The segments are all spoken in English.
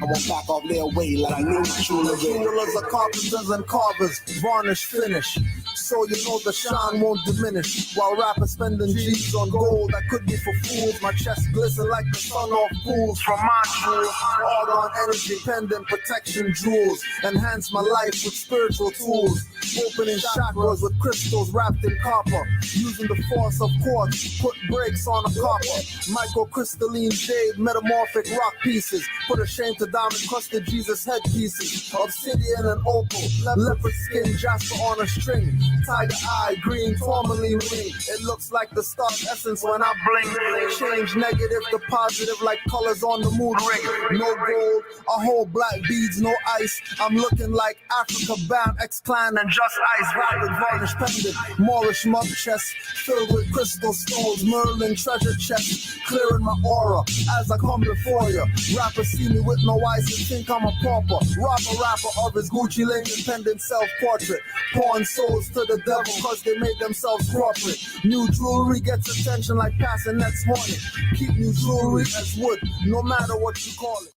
won't back off their way like I knew jewelry. Jewelers are carpenters and carvers, varnish finish. So you know the shine won't diminish. While rappers spending G's on gold that could be for fools. My chest glisten like the sun off pools from my jewels. Argon energy, pendant protection jewels. Enhance my life with spiritual tools. Opening chakras with crystals wrapped in copper. Using the force of quartz, put brakes on a copper. Microcrystalline jade, metamorphic rock pieces. Put a shame to diamond crusted Jesus headpieces. Obsidian and opal, leopard skin, jasper on a string. Tiger eye, green tourmaline ring. It looks like the star essence when I bling. Change negative to positive like colors on the mood ring. No gold, a whole black beads, no ice. I'm looking like Africa Bam, X-Clan and Just Ice. Rapid varnish pendant, Moorish mug chest filled with crystal stones. Merlin treasure chest, clearing my aura as I come before you. Rappers see me with no eyes and think I'm a pauper. Rob a rapper of his Gucci Lane pendant self-portrait. Pouring souls to the devil cause they made themselves corporate. New jewelry gets attention like passing next morning. Keep new jewelry as wood, no matter what you call it.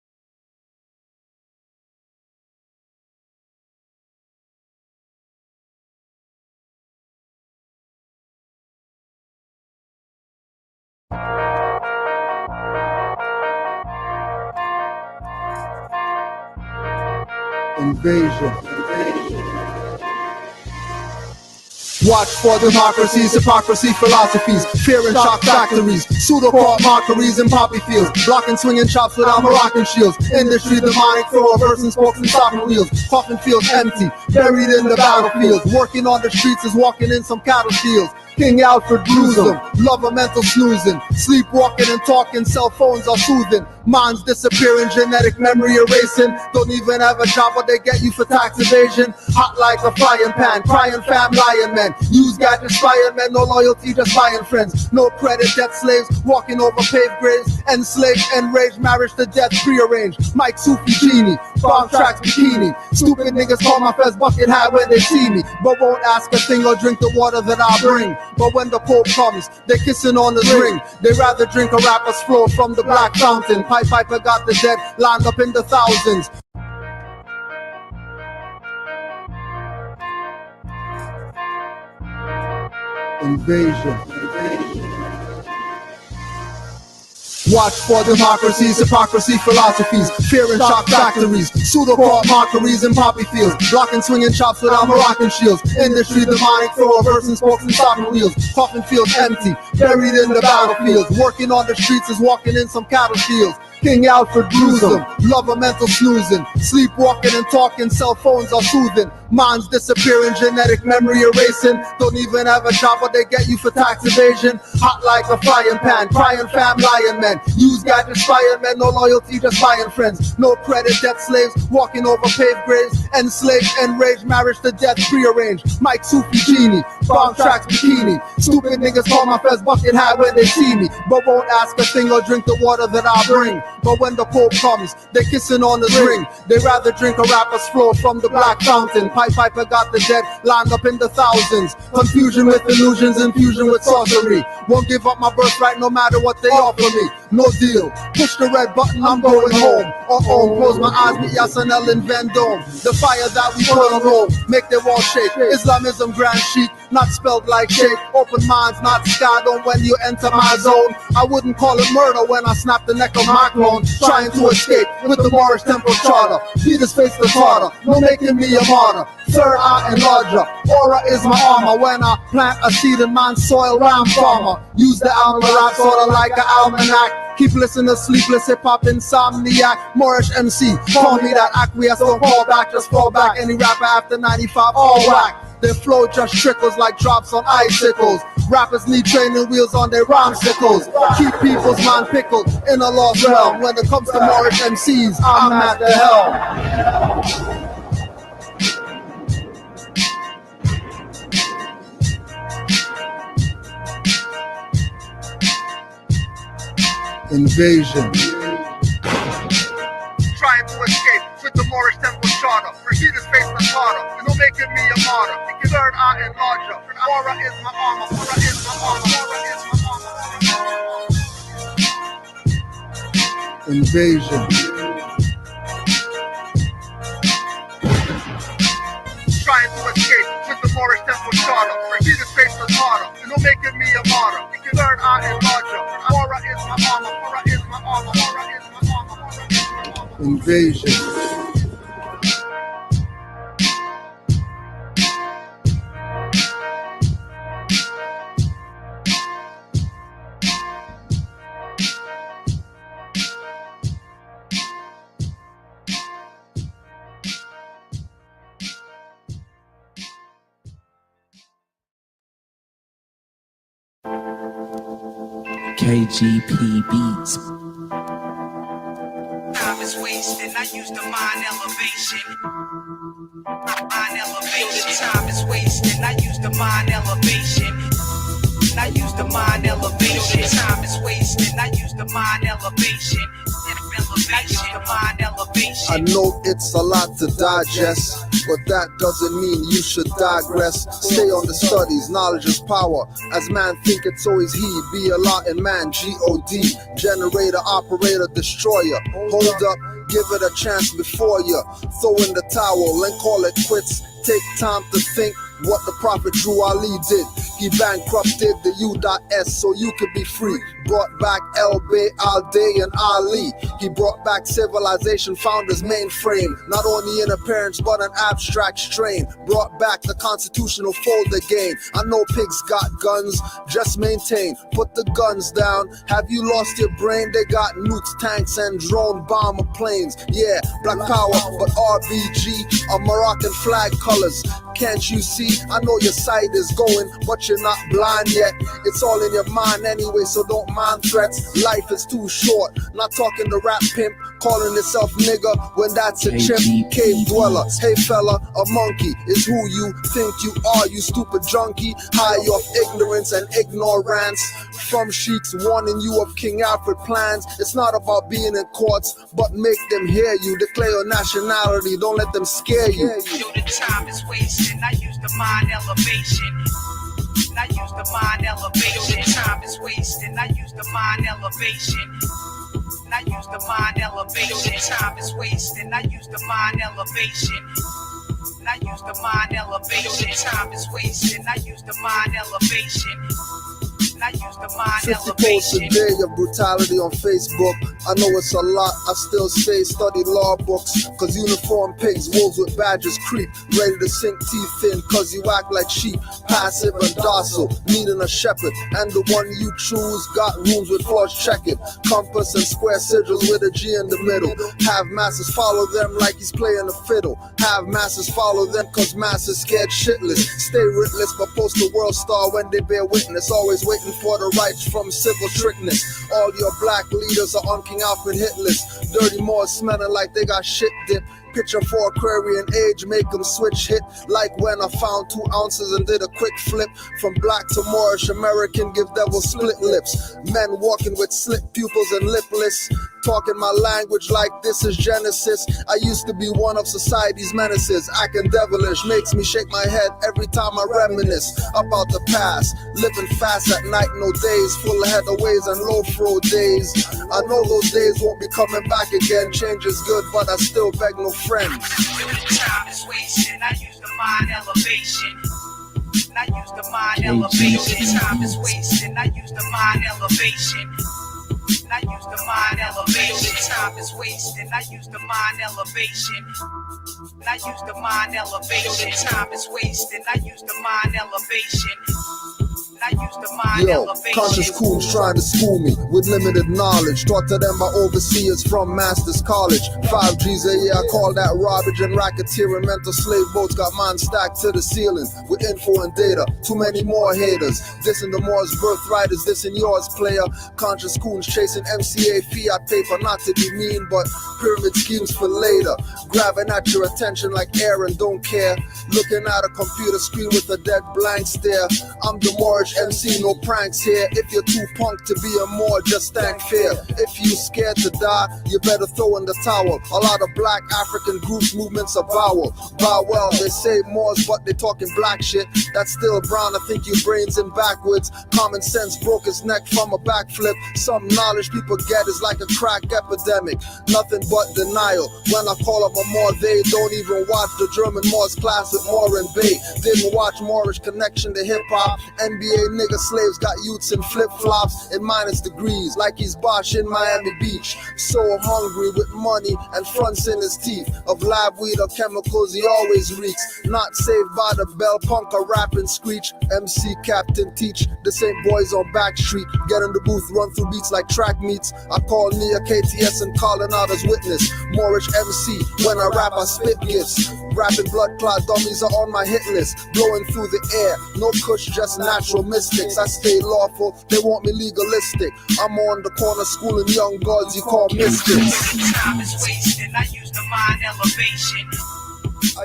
Invasion. Watch for democracies, hypocrisy, philosophies, fear and shock factories, pseudo-court mockeries and poppy fields, blocking swinging chops without Moroccan shields, industry demonic, throw a verse and spokes and stopping wheels, coffin fields empty, buried in the battlefields, working on the streets is walking in some cattle fields. King Alfred Gruesome, lover mental snoozing, sleepwalking and talking, cell phones are soothing, minds disappearing, genetic memory erasing, don't even have a job but they get you for tax evasion, hot like a frying pan, crying fam lion men, use gadgets spying men, no loyalty just buying friends, no credit, debt slaves, walking over paved graves, enslaved, enraged, marriage to death prearranged, Mike Sufi Genie, bomb tracks bikini, stupid niggas call my fez bucket hat when they see me, but won't ask a thing or drink the water that I bring. But when the Pope comes, they're kissing on his ring. They rather drink a rapper's flow from the black fountain. Pied Piper got the dead lined up in the thousands. Invasion. Watch for democracies, hypocrisy, philosophies, fear and shock factories, pseudo-court mockeries and poppy fields, blocking swinging chops without Moroccan shields, industry demonic, throw a verse and spokes and stopping wheels, coffin fields empty, buried in the battlefields, working on the streets is walking in some cattle fields. King Alfred Gruesome, lover mental snoozing, sleepwalking and talking, cell phones are soothing, minds disappearing, genetic memory erasing, don't even have a job but they get you for tax evasion, hot like a frying pan, crying fam lion men, use gadgets spying men, no loyalty just buying friends, no credit, debt slaves, walking over paved graves, enslaved, enraged, marriage to death prearranged, Mike Sufi Genie, bomb tracks bikini, stupid niggas call my fez bucket hat when they see me, but won't ask a thing or drink the water that I bring. But when the Pope comes, they're kissing on his ring. They rather drink a rapper's flow from the black fountain. Pied Piper got the dead lined up in the thousands. Confusion with illusions, infusion with sorcery. Won't give up my birthright no matter what they offer me. No deal. Push the red button, I'm going home. Close my eyes, meet Yasanel in Vendome. The fire that we put on roll, make their wall shake. Islamism grand chic, not spelled like shake. Open minds, not scarred on when you enter my zone. I wouldn't call it murder when I snap the neck of Macron, trying to escape with the Moorish temple charter. Peter's face the tartar, no making me a martyr. Third eye and larger, aura is my armor. When I plant a seed in man's soil, I'm farmer. Use the alma rap sorta like an almanac. Keep listening to sleepless hip-hop insomniac. Moorish MC, call me that acquiesce, don't fall back, just fall back. Any rapper after 95, all whack. Their flow just trickles like drops on icicles. Rappers need training wheels on their rhymesicles. Keep people's mind pickled in a lost realm. When it comes to Moorish MCs, I'm at the helm. Invasion. Trying to escape with the Moorish temple charter. Rashid's face the tartar, no making me a martyr. Third eye and larger, aura is my armor. Aura is my armor. Aura is my armor. Invasion. faceless harder. You know, making me a martyr. Third eye and larger. Aura is my armor. Aura is my armor. Aura is my armor. Aura is my armor. Invasion. KGP Beats. Time is wasted, I use the mind elevation. Mind elevation. Time is wasted, I use the mind elevation. I use the mind elevation. Time is wasted, I use the mind elevation. I use the mind elevation. I know it's a lot to digest, but that doesn't mean you should digress. Stay on the studies, knowledge is power. As man think it's always he. Be a lot in man, G-O-D. Generator, operator, destroyer. Hold up, give it a chance before you throw in the towel and call it quits. Take time to think what the prophet Drew Ali did. He bankrupted the U.S. so you could be free. Brought back El-Bay, Al-Day, and Ali. He brought back civilization, founders mainframe. Not only in appearance, but an abstract strain. Brought back the constitutional fold again. I know pigs got guns, just maintain. Put the guns down. Have you lost your brain? They got nukes, tanks, and drone bomber planes. Yeah, black power, but RBG are Moroccan flag colors. Can't you see? I know your sight is going, but you're not blind yet. It's all in your mind anyway, so don't mind threats. Life is too short. Not talking to rap pimp, calling himself nigga when that's a chimp. Cave dweller, hey fella, a monkey is who you think you are, you stupid junkie. High off ignorance and ignorance. From sheiks warning you of King Alfred plans. It's not about being in courts, but make them hear you. Declare your nationality, don't let them scare you. Yo, the time is wasting, I use the mind elevation. I use the mind elevation. Time is wasting, I use the mind elevation. I use the mind elevation. Time is wasting, I use the mind elevation. I use the mind elevation. Time is wasting, I use the mind elevation. I use the mind 50 posts a elevation. day of brutality on Facebook. I know it's a lot, I still say study law books. Cause uniform pigs, wolves with badges creep. Ready to sink teeth in cause you act like sheep. Passive and docile, needing a shepherd. And the one you choose got rooms with flush checkered. Compass and square sigils with a G in the middle. Have masses follow them like he's playing a fiddle. Have masses follow them cause masses scared shitless. Stay writless but post a world star when they bear witness. Always waiting for the rights from civil strictness. All your black leaders are on King Alfred hit list. Dirty Moors smelling like they got shit dipped. Picture for Aquarian age, make them switch hit. Like when I found 2 ounces and did a quick flip. From black to Moorish, American give devil split lips. Men walking with slit pupils and lipless. Talking my language like this is Genesis. I used to be one of society's menaces. Acting devilish makes me shake my head every time I reminisce about the past. Living fast at night, no days. Full ahead of ways and low throw days. I know those days won't be coming back again. Change is good, but I still beg no friends. Time is wasting, I use the mind elevation. I use the mind elevation. Time is wasting, I use the mind elevation. I use the mind elevation. Time is wasting, I use the mind elevation. I use the mind elevation. Time is wasting, I use the mind elevation. I use the mind Yo, elevation. conscious coons trying to school me with limited knowledge. Taught to them by overseers from Masters College. 5 G's a year, I call that robbage and racketeering. Mental slave boats got mine stacked to the ceiling with info and data. Too many more haters. Dissing the Moors birthright is dissing yours, player. Conscious coons chasing MCA fiat paper. Not to be mean, but pyramid schemes for later. Grabbing at your attention like air and don't care. Looking at a computer screen with a dead blank stare. I'm the Moorish Moorish MC, no pranks here. If you're too punk to be a Moor, just stand fair. If you scared to die, you better throw in the towel. A lot of black African groups, movements are vowel. Bow well, they say Moors, but they talking black shit. That's still brown, I think you brains in backwards. Common sense broke his neck from a backflip. Some knowledge people get is like a crack epidemic. Nothing but denial. When I call up a Moor, they don't even watch the German Moors class with Moor and Bay. Didn't watch Moorish Connection to hip hop. NBA nigga slaves got youths in flip flops and minus degrees, like he's Bosch in Miami Beach. So hungry with money and fronts in his teeth. Of lab weed or chemicals he always reeks. Not saved by the bell, punk or rap and screech. MC Captain teach the same boys on Backstreet. Get in the booth, run through beats like track meets. I call Nia KTS and calling out as witness. Moorish MC, when I rap I spit gifts. Rapping blood clot dummies are on my hit list. Blowing through the air, no kush, just natural mystics. I stay lawful, they want me legalistic. I'm on the corner schooling young gods you call mystics. Time is wasted, I use the mind elevation.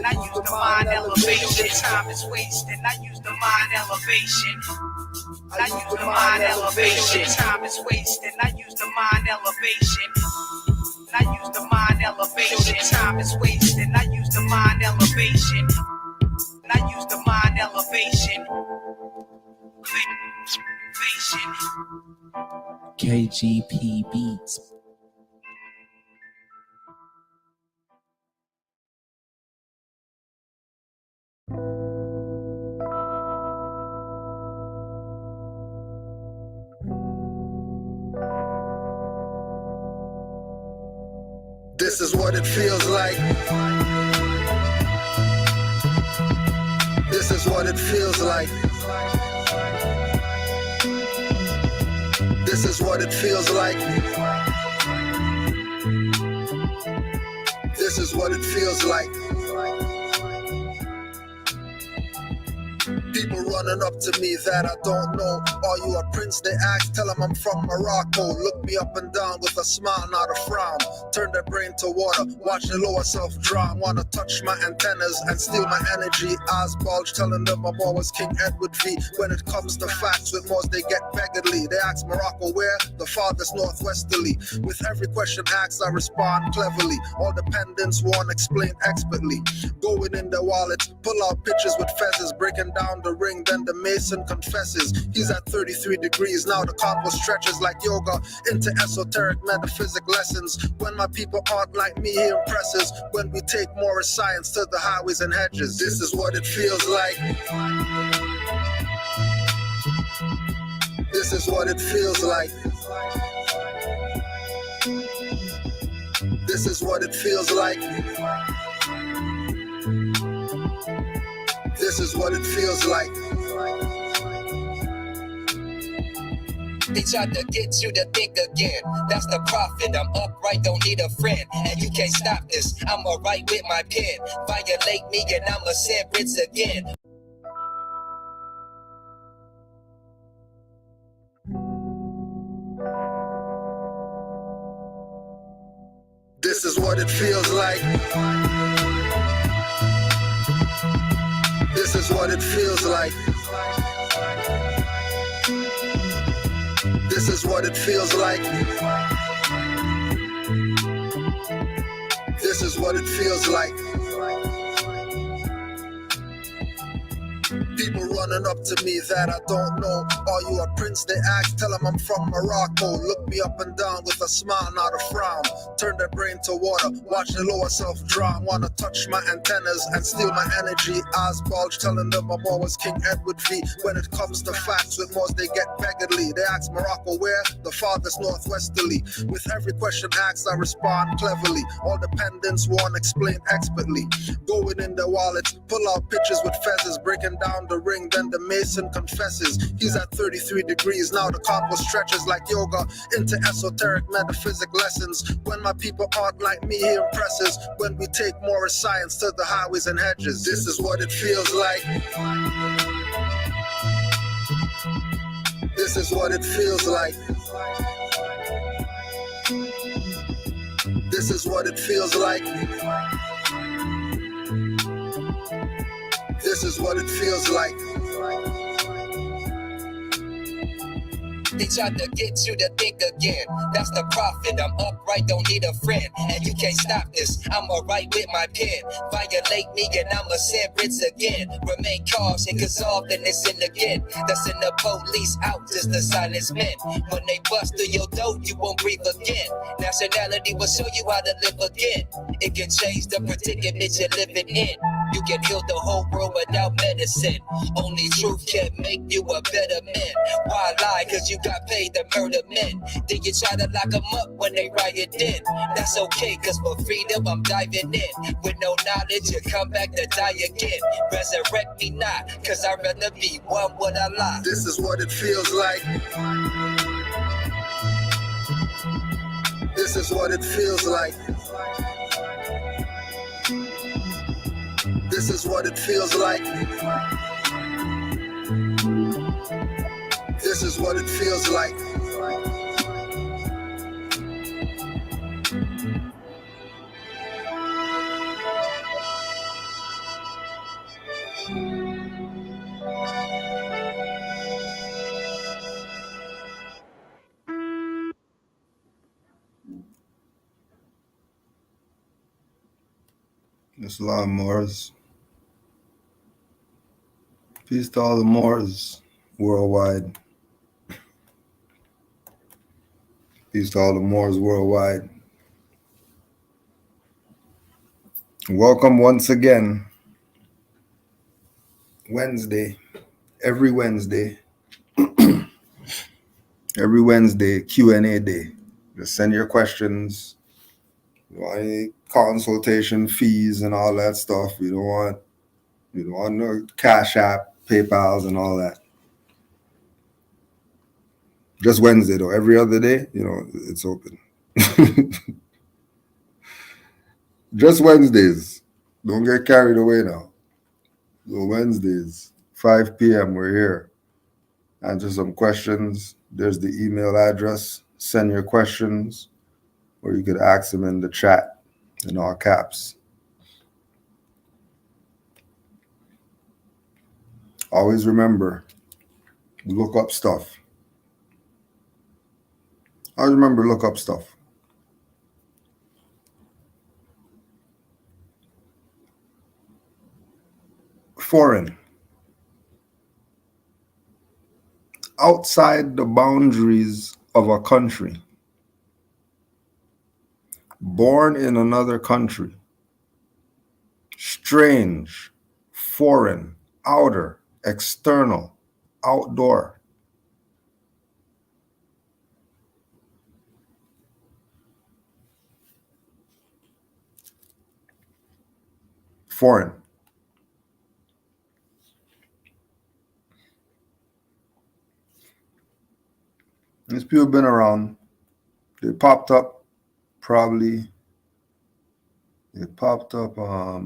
I use the mind elevation. Time is wasted, I use the mind elevation. I use the mind elevation. Time is wasted, I use the mind elevation. I use the mind elevation. Time is wasted, I use the mind elevation. I use the mind elevation. KGP Beats. This is what it feels like. This is what it feels like. This is what it feels like. This is what it feels like. People running up to me that I don't know. Are you a prince? They ask, tell them I'm from Morocco. Look me up and down with a smile, not a frown. Turn their brain to water, watch the lower self drown. Wanna touch my antennas and steal my energy. Eyes bulge, telling them I'm always King Edward V. When it comes to facts with Moors, they get beggarly. They ask Morocco where? The farthest northwesterly. With every question asked, I respond cleverly. All dependents won't explain expertly. Going in their wallets, pull out pictures with feathers, breaking down the ring, then the mason confesses. He's at 33 degrees, now the combo stretches like yoga into esoteric metaphysic lessons. When my people aren't like me, he impresses. When we take Moorish science to the highways and hedges. This is what it feels like. This is what it feels like. This is what it feels like. This is what it feels like. They tried to get you to think again. That's the prophet. I'm upright, don't need a friend. And you can't stop this. I'ma write with my pen. Violate me and I'ma send writs again. This is what it feels like. This is what it feels like. This is what it feels like. This is what it feels like. People running up to me that I don't know. Are you a prince? They ask, tell them I'm from Morocco. Look me up and down with a smile, not a frown. Turn their brain to water, watch the lower self drown. Wanna touch my antennas and steal my energy. Eyes bulge, telling them I'm always King Edward V. When it comes to facts with Moors, they get beggarly. They ask Morocco where? The farthest northwesterly. With every question asked, I respond cleverly. All dependents won't explain expertly. Going in their wallets, pull out pictures with feathers, breaking down the ring, then the mason confesses. He's at 33 degrees, now the combo stretches like yoga into esoteric metaphysic lessons. When my people aren't like me, he impresses. When we take Moorish science to the highways and hedges. This is what it feels like. This is what it feels like. This is what it feels like. This is what it feels like. They tried to get you to think again. That's the prophet. I'm upright, don't need a friend. And you can't stop this. I'ma write with my pen. Violate me and I'ma send writs again. Remain cautious, cause often it's in again. That's in the police out, just the silence men. When they bust through your door, you won't breathe again. Nationality will show you how to live again. It can change the predicament you're living in. You can heal the whole world without medicine. Only truth can make you a better man. Why lie? Cause you got paid to murder men. Then you try to lock them up when they riot in. That's okay, cause for freedom I'm diving in. With no knowledge, you come back to die again. Resurrect me not, cause I'd rather be one with Allah. This is what it feels like. This is what it feels like. This is what it feels like. This is what it feels like. Islam Moors. Peace to all the Moors worldwide. Peace to all the Moors worldwide. Welcome once again. Wednesday. Every Wednesday. Every Wednesday, Q&A day. Just send your questions. You want any consultation fees and all that stuff. We don't want no Cash App, PayPals, and all that. Just Wednesday though. Every other day, it's open. Just Wednesdays. Don't get carried away now. So Wednesdays, 5 p.m. we're here. Answer some questions. There's the email address. Send your questions, or you could ask them in the chat in all caps. Always remember, look up stuff. Always remember, look up stuff. Foreign. Outside the boundaries of a country. Born in another country. Strange, foreign, outer, external, outdoor. Foreign. These people have been around. They popped up probably. They popped up a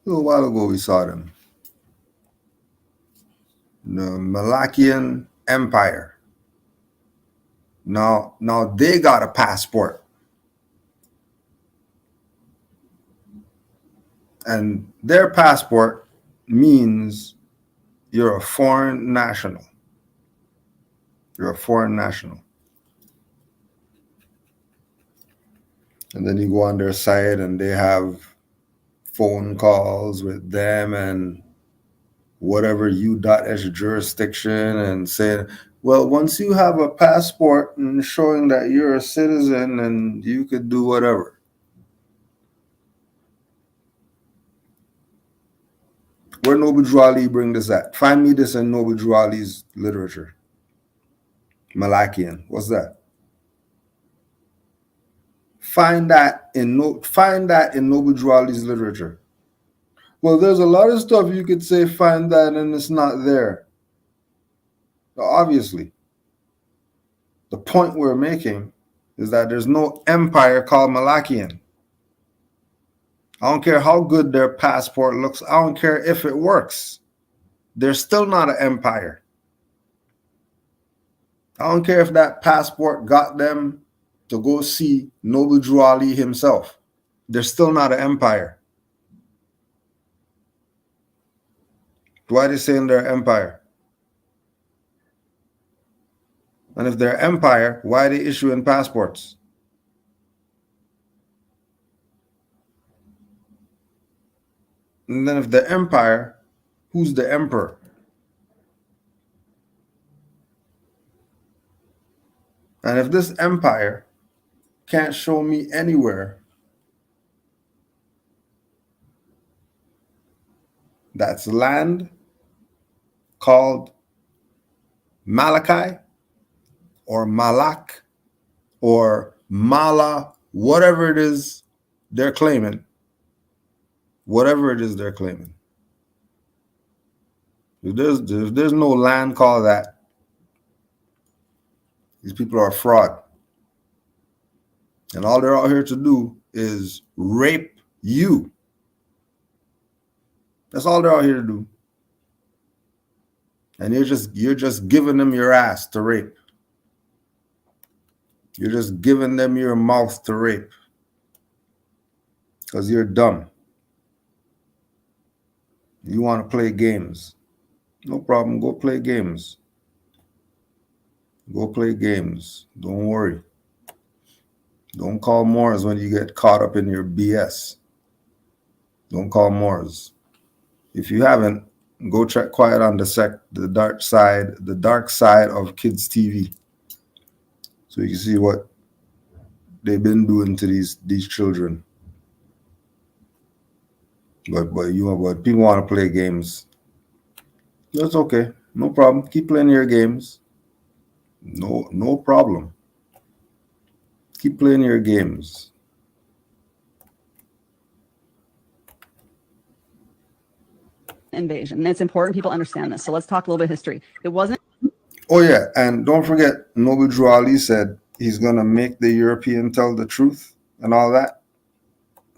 little while ago we saw them. The Malakian Empire. Now they got a passport. And their passport means you're a foreign national. You're a foreign national. And then you go on their site and they have phone calls with them and whatever U.S jurisdiction and saying, well, once you have a passport and showing that you're a citizen and you could do whatever. Where Noble Drew Ali bring this at? Find me this in Noble Drew Ali's literature. Malakian. What's that? Find that in Noble Drew Ali's literature. Well, there's a lot of stuff you could say find that and it's not there. Obviously. The point we're making is that there's no empire called Malakian. I don't care how good their passport looks. I don't care if it works. They're still not an empire. I don't care if that passport got them to go see Noble Drew Ali himself. They're still not an empire. Why are they saying they're empire? And if they're empire, why are they issuing passports? And then if the empire, who's the emperor? And if this empire can't show me anywhere that's land called Malachi or Malak or Mala, whatever it is they're claiming, if there's no land called that, these people are fraud. And all they're out here to do is rape you. That's all they're out here to do. And you're just giving them your ass to rape. You're just giving them your mouth to rape. Because you're dumb. You want to play games. No problem. Go play games. Go play games. Don't worry. Don't call Moors when you get caught up in your BS. Don't call Moors. If you haven't, go check Quiet on the dark side of Kids TV. So you can see what they've been doing to these children. But people want to play games. That's okay. No problem. Keep playing your games. No problem. Keep playing your games. Invasion. And it's important people understand this. So let's talk a little bit of history. It wasn't. Oh yeah, and don't forget, Noble Drew Ali said he's gonna make the European tell the truth and all that.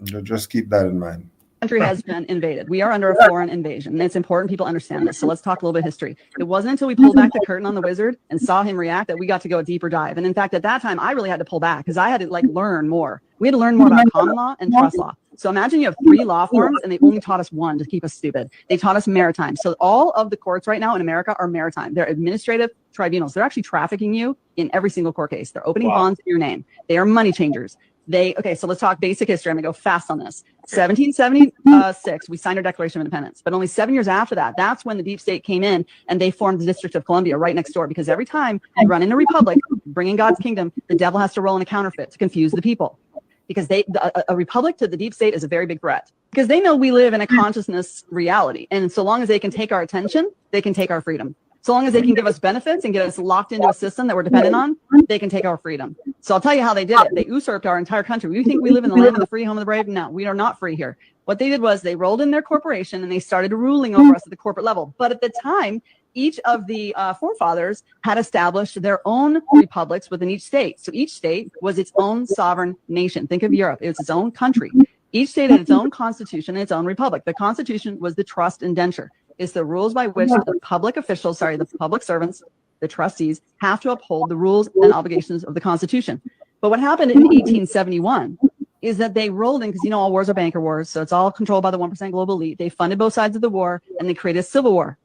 Just keep that in mind. Country has been invaded. We are under a foreign invasion, and it's important people understand this. So let's talk a little bit of history. It wasn't until we pulled back the curtain on the wizard and saw him react that we got to go a deeper dive. And in fact, at that time, I really had to pull back because I had to learn more. We had to learn more about common law and trust law. So imagine you have 3 law forms, and they only taught us 1 to keep us stupid. They taught us maritime. So all of the courts right now in America are maritime. They're administrative tribunals. They're actually trafficking you in every single court case. They're opening bonds in your name. They are money changers. Okay, so let's talk basic history. I'm gonna go fast on this. 1776, we signed our Declaration of Independence, but only 7 years after that, that's when the deep state came in and they formed the District of Columbia right next door. Because every time you run in a republic, bringing God's kingdom, the devil has to roll in a counterfeit to confuse the people. Because a republic to the deep state is a very big threat. Because they know we live in a consciousness reality, and so long as they can take our attention, they can take our freedom. So long as they can give us benefits and get us locked into a system that we're dependent on, they can take our freedom. So I'll tell you how they did it. They usurped our entire country. We think we live in the land of the free, home of the brave. No, we are not free here. What they did was they rolled in their corporation and they started ruling over us at the corporate level. But at the time, each of the forefathers had established their own republics within each state. So each state was its own sovereign nation. Think of Europe. It was its own country. Each state had its own constitution and its own republic. The constitution was the trust indenture. It's the rules by which the public officials, the public servants, the trustees, have to uphold the rules and obligations of the Constitution. But what happened in 1871 is that they rolled in, because all wars are banker wars, so it's all controlled by the 1% global elite. They funded both sides of the war, and they created a civil war.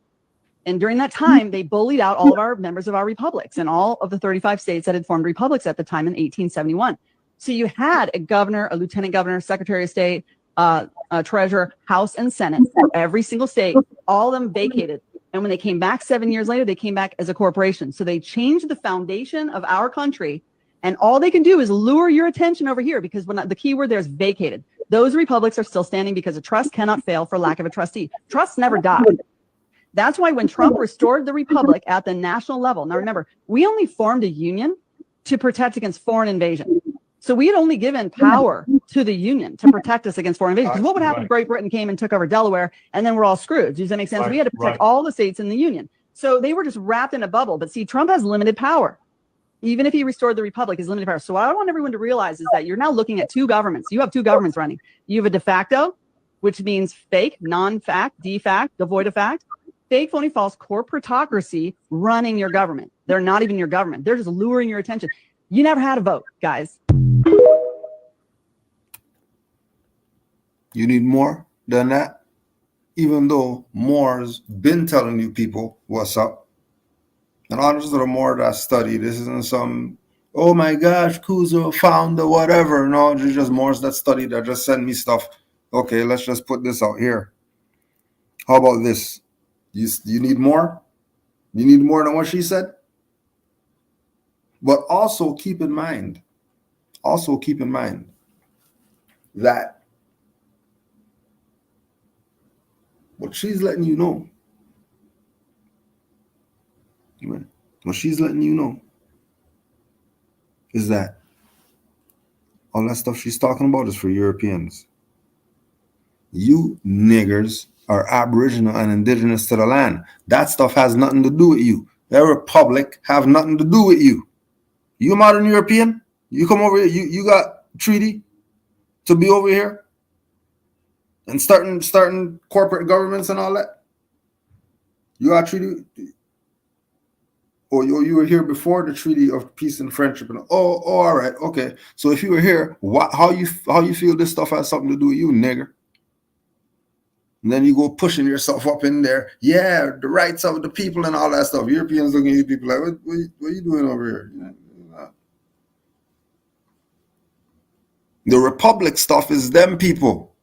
And during that time, they bullied out all of our members of our republics and all of the 35 states that had formed republics at the time in 1871. So you had a governor, a lieutenant governor, secretary of state, treasurer, House, and Senate for every single state. All of them vacated. And when they came back 7 years later, they came back as a corporation. So they changed the foundation of our country. And all they can do is lure your attention over here, because when the key word there is vacated. Those republics are still standing because a trust cannot fail for lack of a trustee. Trusts never die. That's why when Trump restored the republic at the national level, now remember, we only formed a union to protect against foreign invasion. So we had only given power to the union to protect us against foreign invasion. Because what would happen if Great Britain came and took over Delaware, and then we're all screwed? Does that make sense? We had to protect all the states in the union. So they were just wrapped in a bubble. But see, Trump has limited power. Even if he restored the republic, he's limited power. So what I want everyone to realize is that you're now looking at 2 governments. You have 2 governments running. You have a de facto, which means fake, non-fact, de facto, devoid of fact, fake, phony, false corporatocracy running your government. They're not even your government. They're just luring your attention. You never had a vote, guys. You need more than that? even though Moors been telling you people what's up. And honestly, the Moor that study, this isn't some, oh my gosh, Kuzo found the whatever. No, it's just Moors that study that just send me stuff. Okay, let's just put this out here. How about this? You need more? You need more than what she said? But also keep in mind that what she's letting you know, is that all that stuff she's talking about is for Europeans. You niggers are Aboriginal and indigenous to the land. That stuff has nothing to do with you. The Republic have nothing to do with you. You modern European, you come over here, you got treaty to be over here and starting corporate governments and all that. You got treaty, or you were here before the Treaty of Peace and Friendship. And all right, okay. So if you were here, how you feel this stuff has something to do with you, nigger? And then you go pushing yourself up in there. Yeah, the rights of the people and all that stuff. Europeans looking at you people like, what are you doing over here? The Republic stuff is them people.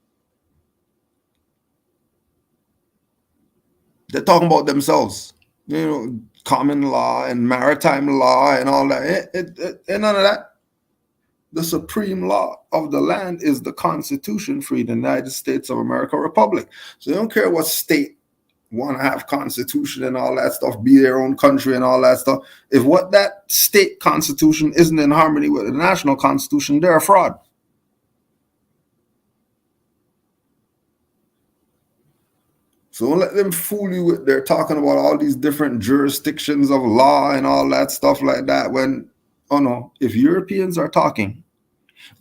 They're talking about themselves. You know, common law and maritime law and all that. Ain't none of that. The supreme law of the land is the Constitution for the United States of America Republic. So they don't care what state want to have constitution and all that stuff, be their own country and all that stuff. If what that state constitution isn't in harmony with the national constitution, they're a fraud. So don't let them fool you with they're talking about all these different jurisdictions of law and all that stuff like that when, oh no, if Europeans are talking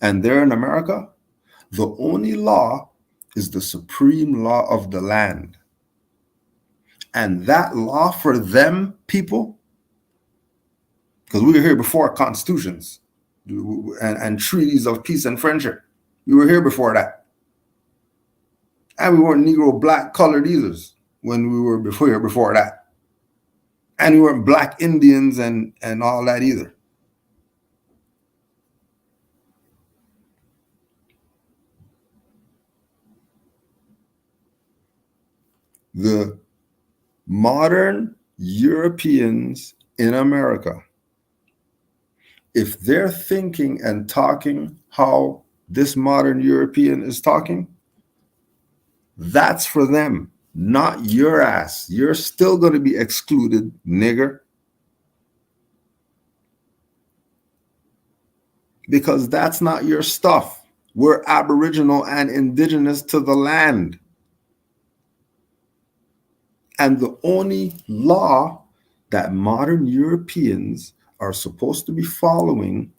and they're in America, the only law is the supreme law of the land. And that law for them people, because we were here before constitutions and treaties of peace and friendship. We were here before that. And we weren't Negro, black, colored either when we were before that. And we weren't black Indians and all that either. The modern Europeans in America, if they're thinking and talking how this modern European is talking, that's for them, not your ass. You're still going to be excluded, nigger. Because that's not your stuff. We're Aboriginal and indigenous to the land. And the only law that modern Europeans are supposed to be following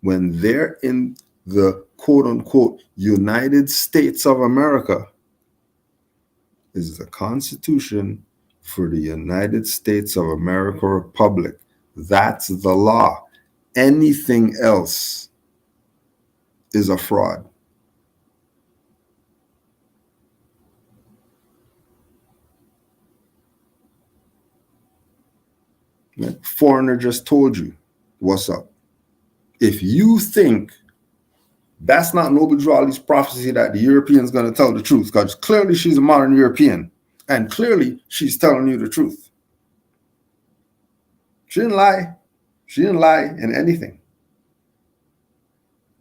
when they're in the quote-unquote United States of America is the Constitution for the United States of America Republic. That's the law. Anything else is a fraud. Foreigner just told you what's up. If you think that's not Noble Drew Ali's prophecy that the European's going to tell the truth, because clearly she's a modern European, and clearly she's telling you the truth. She didn't lie. She didn't lie in anything.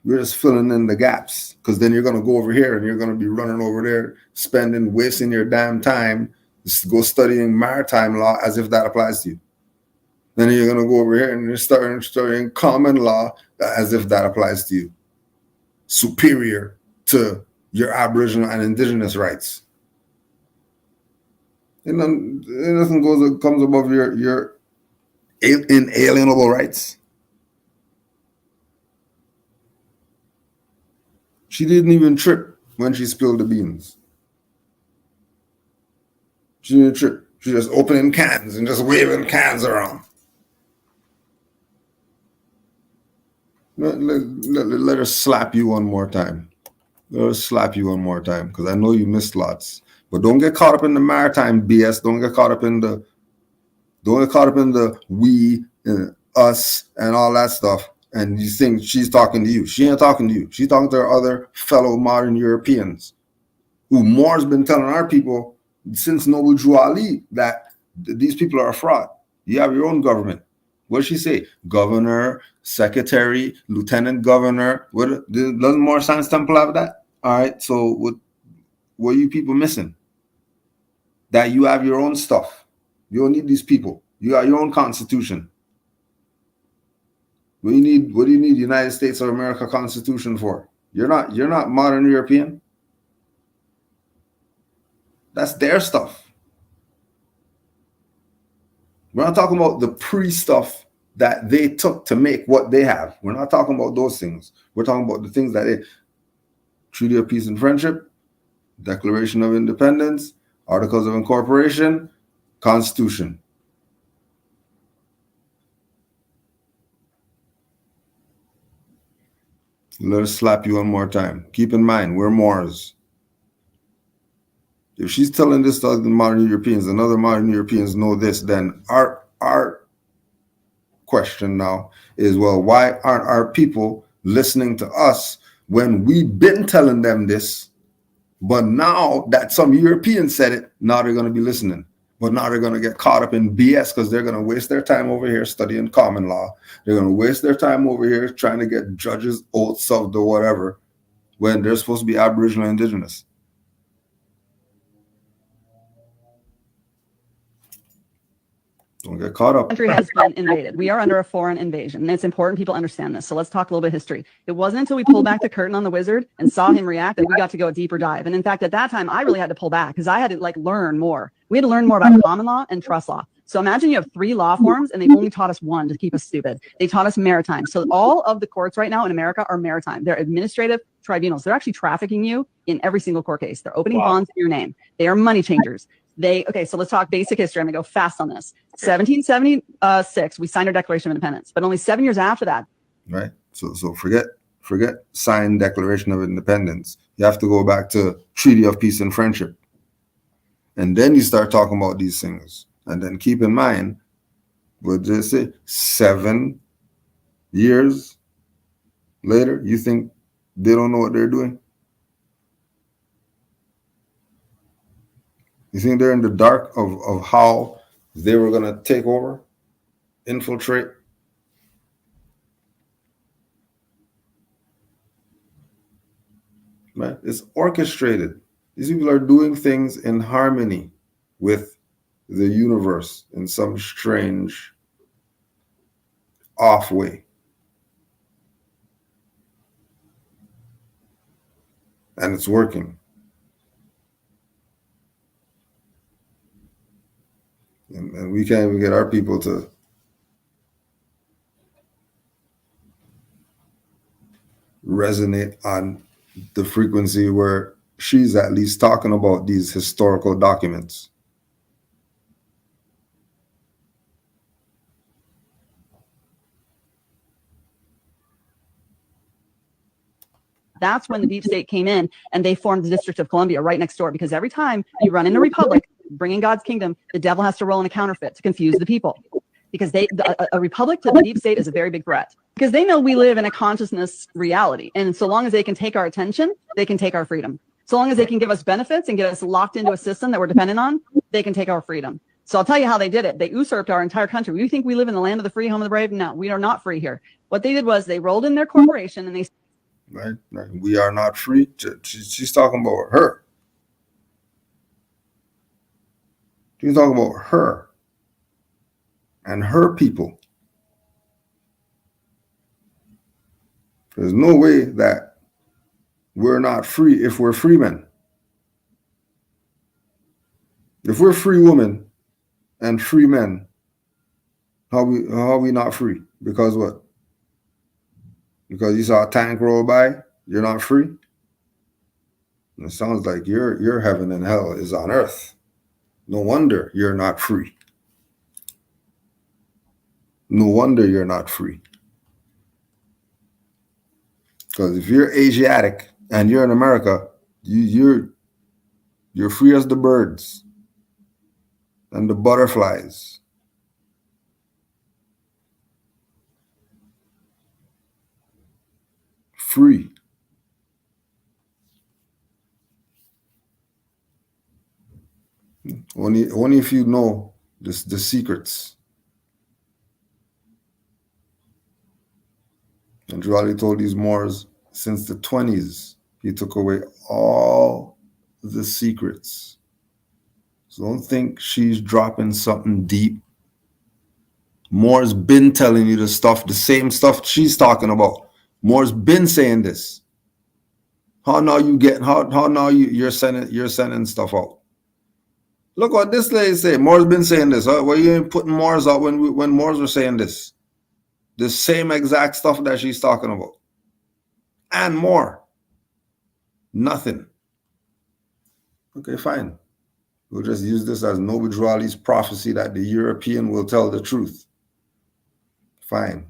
You're just filling in the gaps, because then you're going to go over here and you're going to be running over there, wasting your damn time, just go studying maritime law as if that applies to you. Then you're going to go over here and you're studying common law as if that applies to you. Superior to your Aboriginal and indigenous rights. And then nothing comes above your inalienable rights. She didn't even trip when she spilled the beans. She didn't trip. She just opening cans and just waving cans around. Let her slap you one more time. Let her slap you one more time, because I know you missed lots. But don't get caught up in the maritime BS. Don't get caught up in the we and us and all that stuff. And you think she's talking to you. She ain't talking to you. She's talking to her other fellow modern Europeans, who Moor's been telling our people since Noble Drew Ali that these people are a fraud. You have your own government. What does she say? Governor, secretary, lieutenant governor. What doesn't Moor Science Temple have that? All right. So what are you people missing? That you have your own stuff. You don't need these people. You got your own constitution. What do you need the United States of America Constitution for? You're not modern European. That's their stuff. We're not talking about the pre-stuff that they took to make what they have. We're not talking about those things. We're talking about the things that they Treaty of Peace and Friendship, Declaration of Independence, Articles of Incorporation, Constitution. Let us slap you one more time. Keep in mind, we're Moors. If she's telling this to other modern Europeans and other modern Europeans know this, then our question now is, well, why aren't our people listening to us when we've been telling them this? But now that some Europeans said it, now they're going to be listening. But now they're going to get caught up in BS because they're going to waste their time over here studying common law. They're going to waste their time over here trying to get judges, oaths of the whatever, when they're supposed to be Aboriginal and Indigenous. Don't get caught up. Country has been invaded. We are under a foreign invasion, and it's important people understand this. So let's talk a little bit of history. It wasn't until we pulled back the curtain on the wizard and saw him react that we got to go a deeper dive. And in fact, at that time, I really had to pull back because I had to learn more. We had to learn more about common law and trust law. So imagine you have 3 law forms and they've only taught us 1 to keep us stupid. They taught us maritime. So all of the courts right now in America are maritime. They're administrative tribunals. They're actually trafficking you in every single court case. They're opening bonds in your name. They are money changers. Okay, so let's talk basic history. I'm gonna go fast on this. 1776, we signed our Declaration of Independence, but only 7 years after that. Right. So forget signed Declaration of Independence. You have to go back to Treaty of Peace and Friendship. And then you start talking about these things. And then keep in mind, what did they say? 7 years later, you think they don't know what they're doing? You think they're in the dark of how they were going to take over, infiltrate? Right? It's orchestrated. These people are doing things in harmony with the universe in some strange, off way. And it's working. And we can't even get our people to resonate on the frequency where she's at least talking about these historical documents. That's when the deep state came in and they formed the District of Columbia right next door, because every time you run in a republic, bringing God's kingdom, the devil has to roll in a counterfeit to confuse the people, because a republic to the deep state is a very big threat, because they know we live in a consciousness reality. And so long as they can take our attention, they can take our freedom. So long as they can give us benefits and get us locked into a system that we're dependent on, they can take our freedom. So I'll tell you how they did it. They usurped our entire country. We think we live in the land of the free, home of the brave. No, we are not free here. What they did was they rolled in their corporation and they... Right. We are not free. She's talking about her. She's talking about her and her people. There's no way that we're not free if we're free men. If we're free women and free men, how are we not free? Because what? Because you saw a tank roll by, you're not free? And it sounds like your heaven and hell is on earth. No wonder you're not free. No wonder you're not free. Because if you're Asiatic and you're in America, you're You're free as the birds and the butterflies. Free. Only if you know the secrets. And Jawali told these Moors since the 20s, he took away all the secrets. So don't think she's dropping something deep. Moor's been telling you the stuff, the same stuff she's talking about. Moor's been saying this. How now you're sending stuff out. Look what this lady say. Moor's been saying this. Why you ain't putting Moors out when Moors were saying this? The same exact stuff that she's talking about. And more. Nothing. Okay, fine. We'll just use this as Noble Jawali's prophecy that the European will tell the truth. Fine.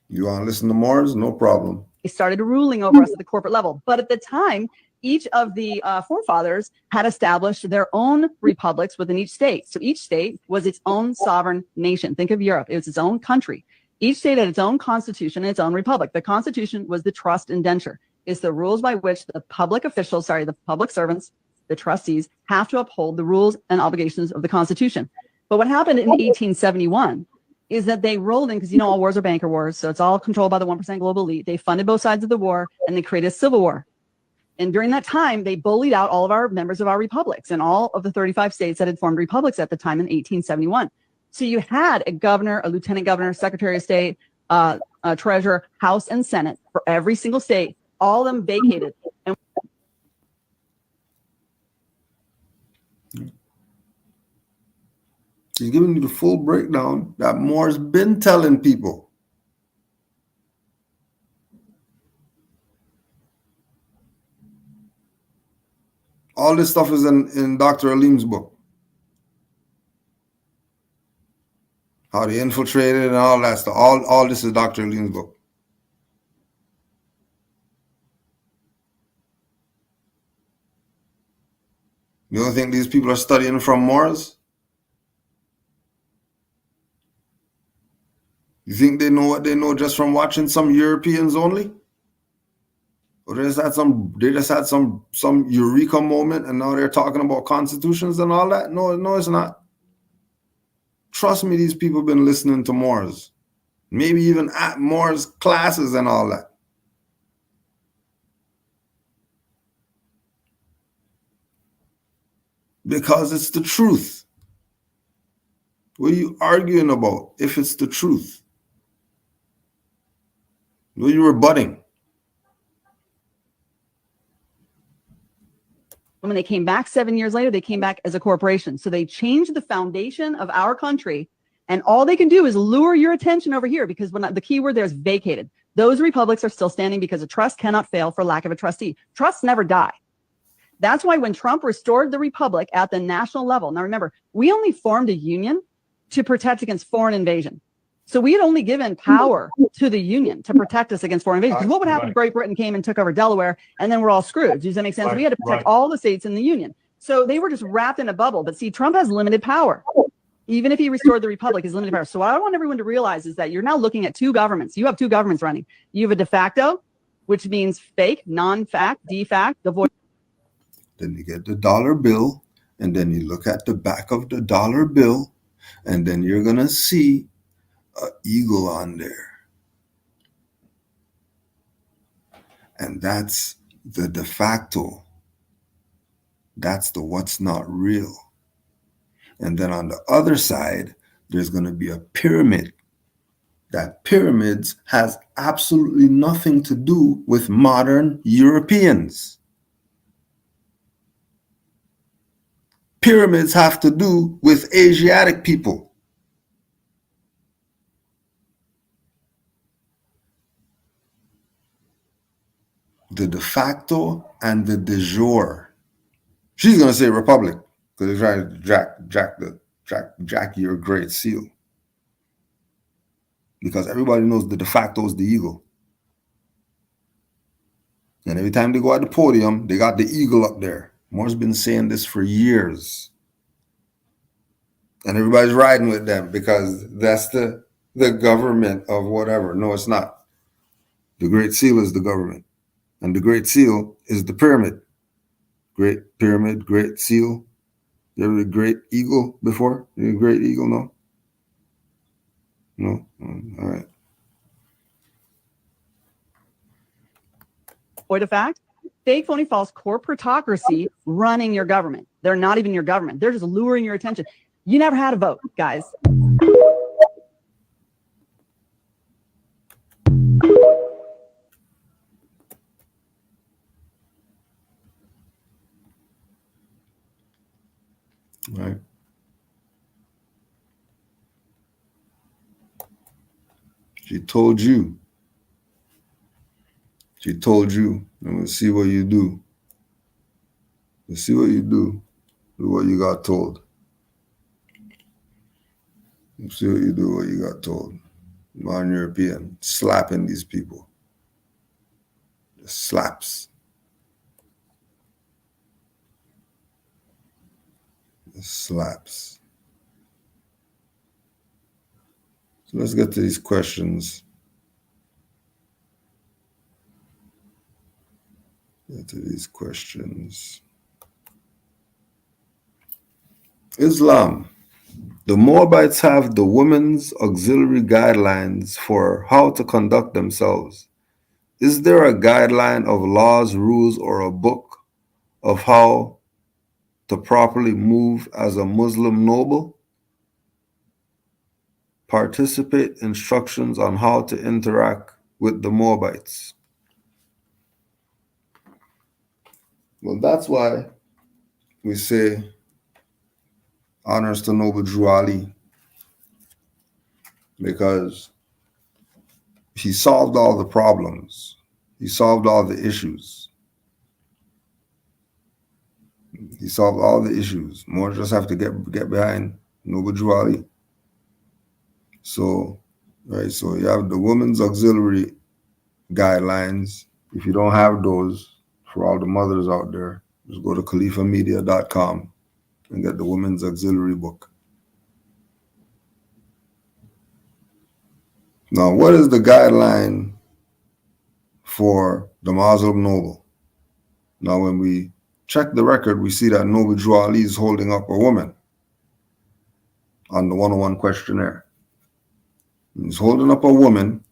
You want to listen to Moors? No problem. They started ruling over us at the corporate level. But at the time, each of the forefathers had established their own republics within each state. So each state was its own sovereign nation. Think of Europe. It was its own country. Each state had its own constitution and its own republic. The constitution was the trust indenture. It's the rules by which the public officials, the public servants, the trustees have to uphold the rules and obligations of the constitution. But what happened in 1871 is that they rolled in, because all wars are banker wars, so it's all controlled by the 1% global elite. They funded both sides of the war, and they created a civil war. And during that time, they bullied out all of our members of our republics and all of the 35 states that had formed republics at the time in 1871. So you had a governor, a lieutenant governor, secretary of state, a treasurer, House and Senate for every single state, all of them vacated. And she's giving you the full breakdown that Moor's been telling people. All this stuff is in Dr. Alim's book. How they infiltrated and all that stuff. All this is Dr. Alim's book. You don't think these people are studying from Moors? You think they know what they know just from watching some Europeans only? Or they just had some eureka moment and now they're talking about constitutions and all that? No, it's not. Trust me, these people have been listening to Moors. Maybe even at Moors classes and all that. Because it's the truth. What are you arguing about if it's the truth? What are you rebutting? when they came back 7 years later, they came back as a corporation. So they changed the foundation of our country. And all they can do is lure your attention over here, because when the key word there is vacated. Those republics are still standing because a trust cannot fail for lack of a trustee. Trusts never die. That's why when Trump restored the republic at the national level, now remember, we only formed a union to protect against foreign invasion. So we had only given power to the union to protect us against foreign invasion. Because what would happen if Great Britain came and took over Delaware and then we're all screwed? Does that make sense? We had to protect all the states in the union. So they were just wrapped in a bubble. But see, Trump has limited power. Even if he restored the republic, his limited power. So what I want everyone to realize is that you're now looking at two governments. You have two governments running. You have a de facto, which means fake, non-fact, de facto, devoid. Then you get the dollar bill, and then you look at the back of the dollar bill, and then you're going to see an eagle on there. And that's the de facto. That's the what's not real. And then on the other side, there's going to be a pyramid. That pyramids has absolutely nothing to do with modern Europeans. Pyramids have to do with Asiatic people. The de facto and the de jure. She's going to say republic because they're trying to jack your great seal. Because everybody knows the de facto is the eagle. And every time they go at the podium, they got the eagle up there. Moor's been saying this for years. And everybody's riding with them because that's the government of whatever. No, it's not. The Great Seal is the government. And the Great Seal is the pyramid. Great Pyramid, Great Seal. You ever heard of Great Eagle before? You heard of Great Eagle? No? No? All right. Point of fact, fake, phony, false, corporatocracy running your government. They're not even your government. They're just luring your attention. You never had a vote, guys. Right. She told you. She told you. And we'll see what you do. We'll see what you do with what you got told. We'll see what you do with what you got told. Non-European, slapping these people. Just slaps. Just slaps. So let's get to these questions. Get to these questions. Islam. The Moabites have the women's auxiliary guidelines for how to conduct themselves. Is there a guideline of laws, rules, or a book of how to properly move as a Muslim noble? Participate instructions on how to interact with the Moabites. Well, that's why we say honors to Noble Drew Ali, because he solved all the problems. He solved all the issues. He solved all the issues. More just have to get behind Noble Drew Ali. So, right, so you have the women's auxiliary guidelines. If you don't have those, for all the mothers out there, just go to khalifamedia.com and get the women's auxiliary book. Now, what is the guideline for the Muslim noble? Now, when we check the record, we see that Noble Drew Ali is holding up a woman on the 101 questionnaire. He's holding up a woman,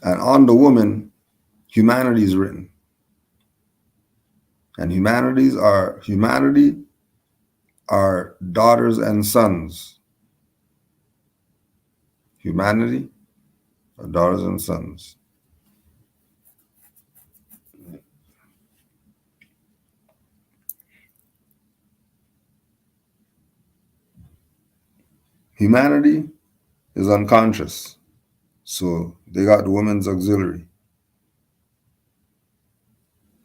and on the woman, humanity is written. And humanity are daughters and sons. Humanity are daughters and sons. Humanity is unconscious. So they got the women's auxiliary.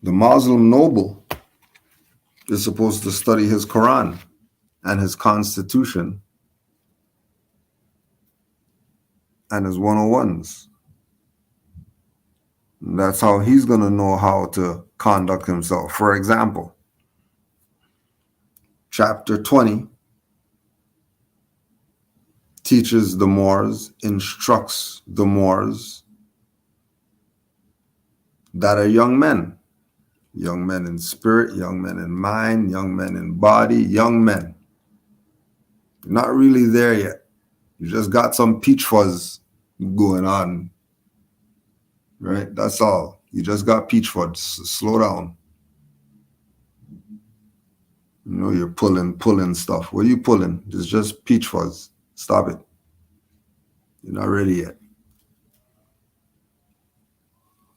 The Muslim noble is supposed to study his Quran and his constitution and his 101s. And that's how he's going to know how to conduct himself. For example, chapter 20 teaches the Moors, instructs the Moors that are young men in spirit, young men in mind, young men in body, young men. You're not really there yet. You just got some peach fuzz going on, right? That's all. You just got peach fuzz. Slow down. You know, you're pulling stuff. What are you pulling? It's just peach fuzz. Stop it. You're not ready yet.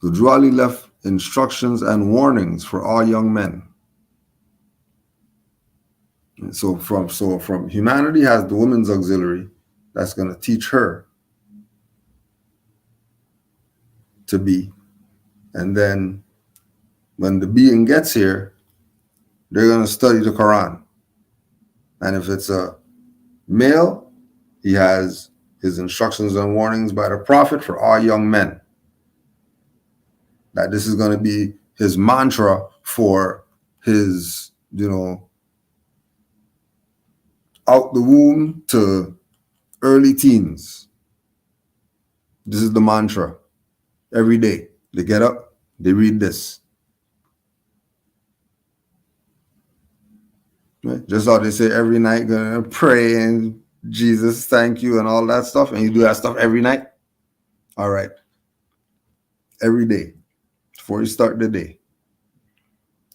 So Drew Ali left instructions and warnings for all young men. And so from humanity has the women's auxiliary that's going to teach her to be. And then when the being gets here, they're going to study the Quran. And if it's a male, he has his instructions and warnings by the Prophet for all young men. That this is going to be his mantra for his, you know, out the womb to early teens. This is the mantra. Every day they get up, they read this. Right? Just how they say every night, gonna pray and Jesus, thank you, and all that stuff, and you do that stuff every night. All right. Every day, before you start the day,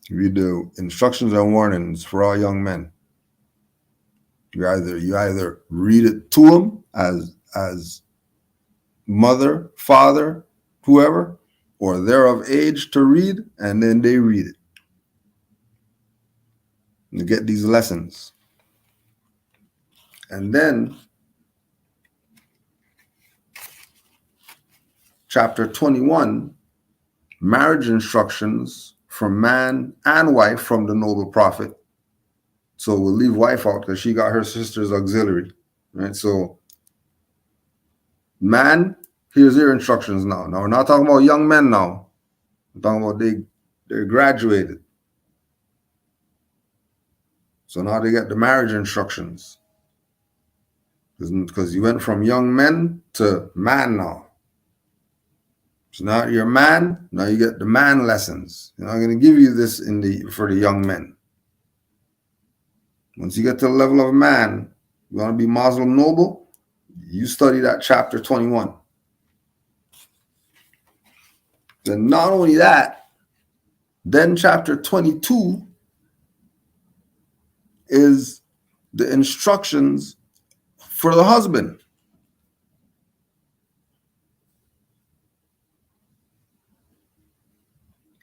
read the instructions and warnings for all young men. You either read it to them as mother, father, whoever, or they're of age to read, and then they read it. You get these lessons. And then chapter 21, marriage instructions for man and wife from the noble prophet. So we'll leave wife out because she got her sister's auxiliary, right? So man, here's your instructions now. Now we're not talking about young men now. We're talking about they're graduated. So now they get the marriage instructions. Because you went from young men to man now. So now you're a man, now you get the man lessons. And I'm going to give you this for the young men. Once you get to the level of man, you want to be Muslim noble, you study that chapter 21. Then not only that, then chapter 22 is the instructions for the husband.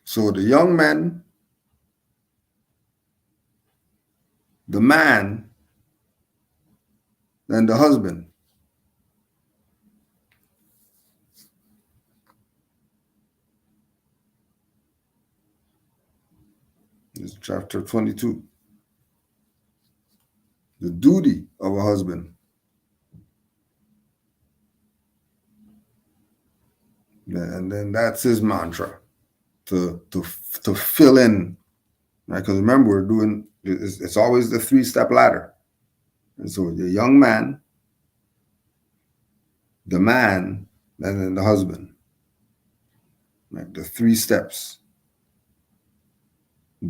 So the young men, the man, and the husband. This is chapter 22. The duty of a husband. And then that's his mantra to fill in, right? Because remember, we're doing, it's always the 3-step ladder. And so the young man, the man, and then the husband, right? The 3 steps.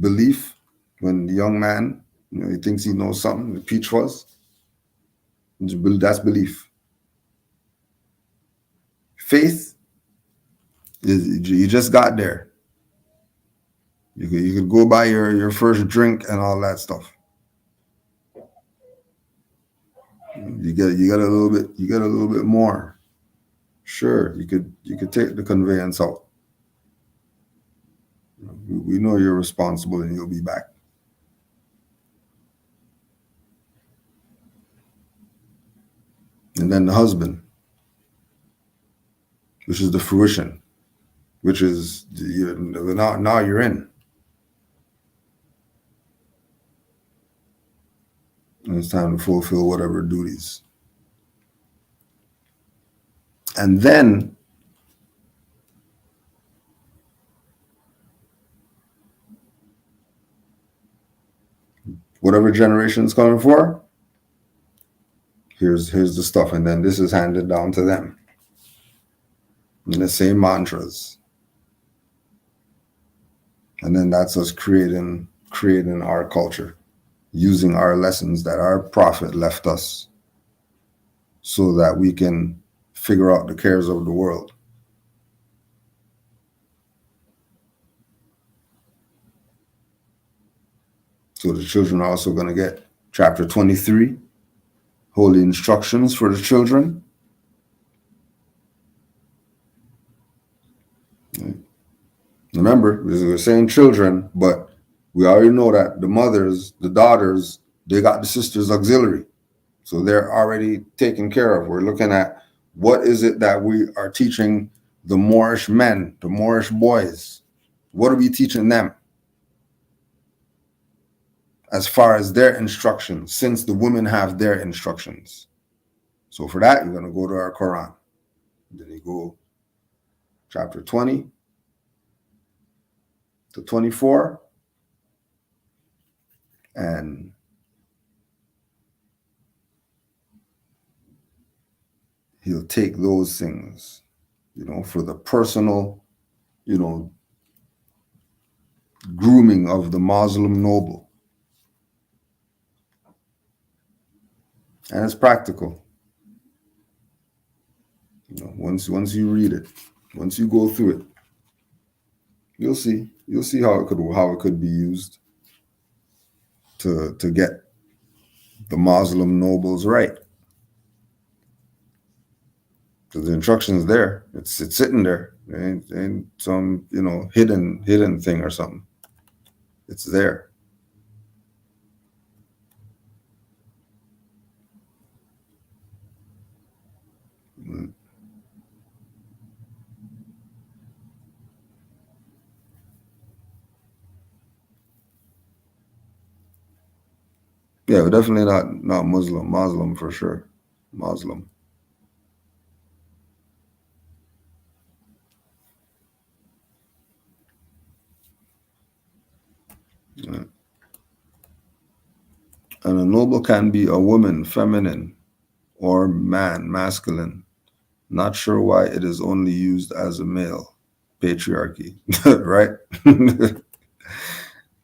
Belief, when the young man, he thinks he knows something, the peach fuzz, that's belief. Faith is you just got there. You could go buy your first drink and all that stuff. You get a little bit more. Sure, you could take the conveyance out. We know you're responsible and you'll be back. And then the husband, which is the fruition, which is now you're in. And it's time to fulfill whatever duties. And then whatever generation's coming for, here's the stuff. And then this is handed down to them. And the same mantras. And then that's us creating our culture, using our lessons that our prophet left us so that we can figure out the cares of the world. So the children are also going to get chapter 23, holy instructions for the children. Remember, we're saying children, but we already know that the mothers, the daughters, they got the sisters auxiliary. So they're already taken care of. We're looking at what is it that we are teaching the Moorish men, the Moorish boys. What are we teaching them as far as their instructions, since the women have their instructions? So for that, you're going to go to our Quran. Then you go chapter 20. to 24, and he'll take those things, for the personal, grooming of the Muslim noble. And it's practical. Once you read it, once you go through it, you'll see how it could be used to get the Muslim nobles right. Because the instructions there, it's sitting there. It ain't some hidden thing or something. It's there. Yeah, definitely not Muslim. Muslim for sure. Muslim. Yeah. And a noble can be a woman, feminine, or man, masculine. Not sure why it is only used as a male. Patriarchy, right?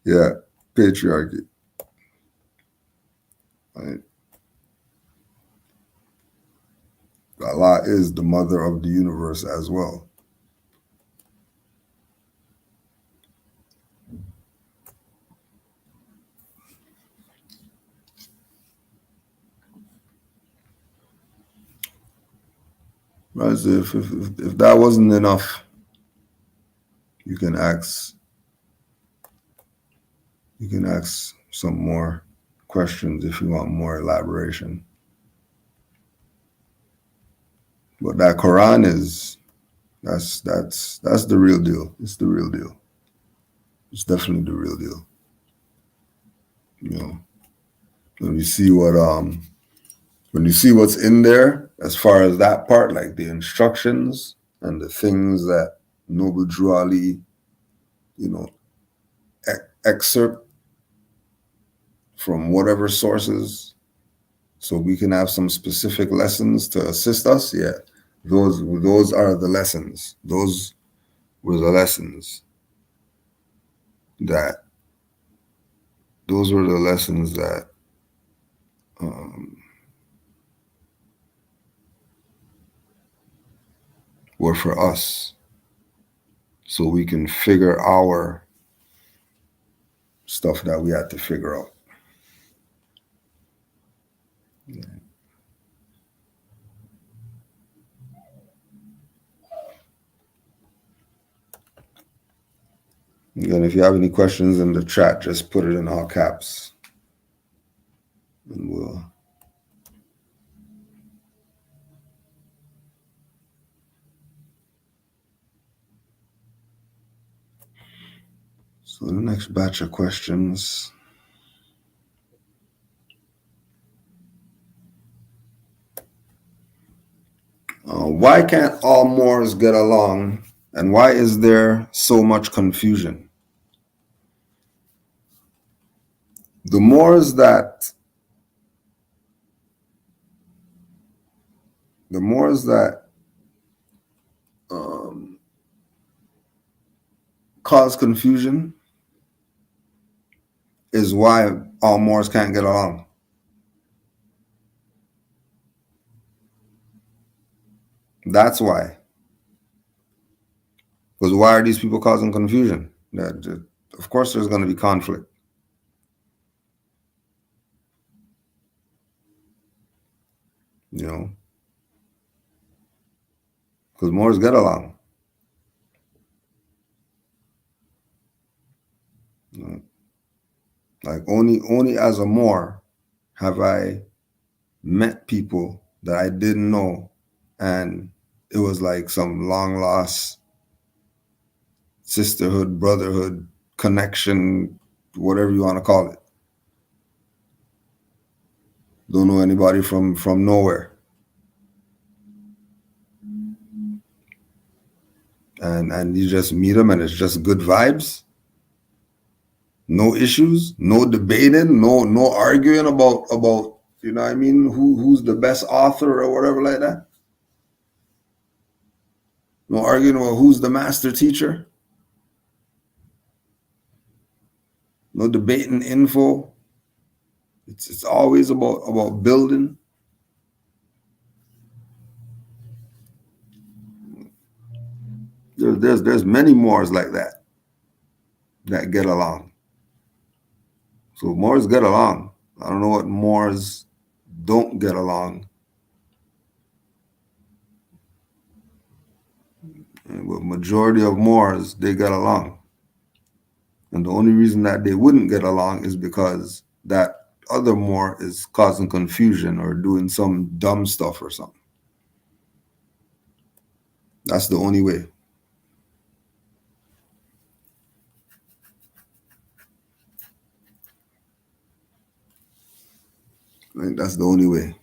Yeah, patriarchy. Right. Allah is the mother of the universe as well. Right, so if that wasn't enough, you can ask some more questions if you want more elaboration. But that Quran that's the real deal. It's the real deal. It's definitely the real deal. When you see what's in there as far as that part, like the instructions and the things that Noble Drew Ali, excerpt from whatever sources, so we can have some specific lessons to assist us. Yeah, those are the lessons. Those were the lessons that were for us, so we can figure our stuff that we had to figure out. Yeah. Again, if you have any questions in the chat, just put it in all caps, and we'll. So the next batch of questions. Why can't all Moors get along, and why is there so much confusion? The Moors that cause confusion is why all Moors can't get along. That's why. Because why are these people causing confusion? Of course there's going to be conflict. Because Moors get along. Like only as a Moor have I met people that I didn't know, and it was like some long lost sisterhood, brotherhood, connection, whatever you want to call it. Don't know anybody from nowhere. And you just meet them and it's just good vibes. No issues, no debating, no arguing about you know what I mean, who's the best author or whatever like that. No arguing about who's the master teacher. No debating info. It's always about building. There's many Moors like that get along. So Moors get along. I don't know what Moors don't get along. But majority of Moors, they get along. And the only reason that they wouldn't get along is because that other Moor is causing confusion or doing some dumb stuff or something. That's the only way. Like, that's the only way.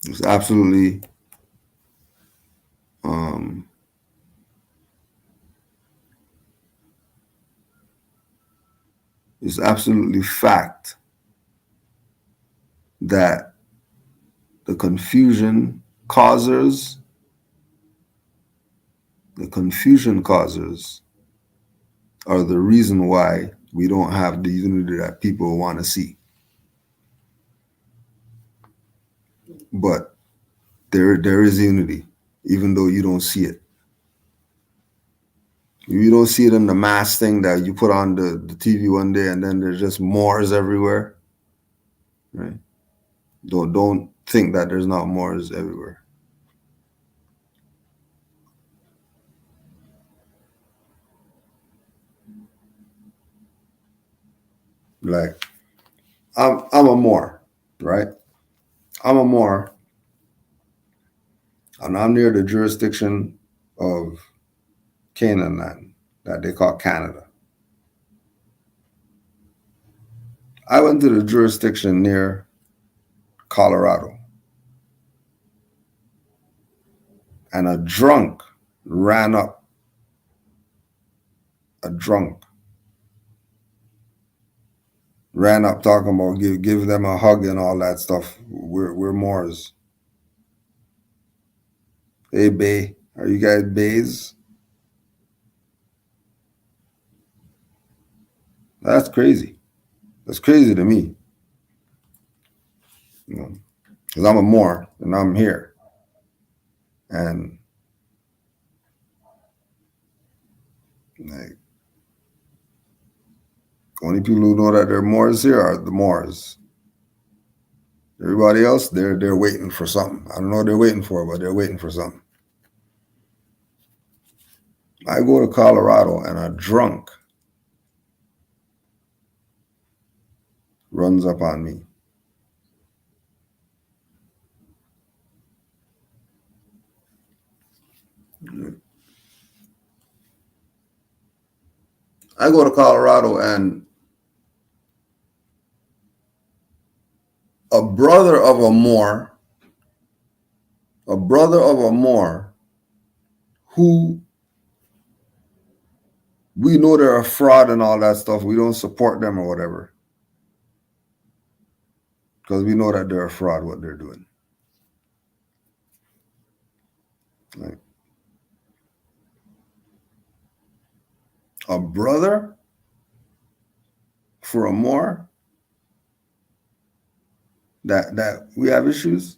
It's absolutely it's absolutely fact that the confusion causers are the reason why we don't have the unity that people want to see. But there is unity, even though you don't see it. You don't see it in the mass thing that you put on the TV one day and then there's just Moors everywhere. Right? Don't think that there's not Moors everywhere. Like, I'm a Moor, right? I'm a Moor, and I'm near the jurisdiction of Canaanland that they call Canada. I went to the jurisdiction near Colorado, and a drunk ran up. A drunk ran up talking about give them a hug and all that stuff. We're Moors. Hey, Bay, are you guys Bays? That's crazy. That's crazy to me. You know, because I'm a Moor and I'm here. And like, only people who know that they're Moors here are the Moors. Everybody else, they're waiting for something. I don't know what they're waiting for, but they're waiting for something. I go to Colorado and a drunk runs up on me. I go to Colorado and a brother of a Moor who we know they're a fraud and all that stuff. We don't support them or whatever. Because we know that they're a fraud, what they're doing. Like, a brother for a Moor that we have issues.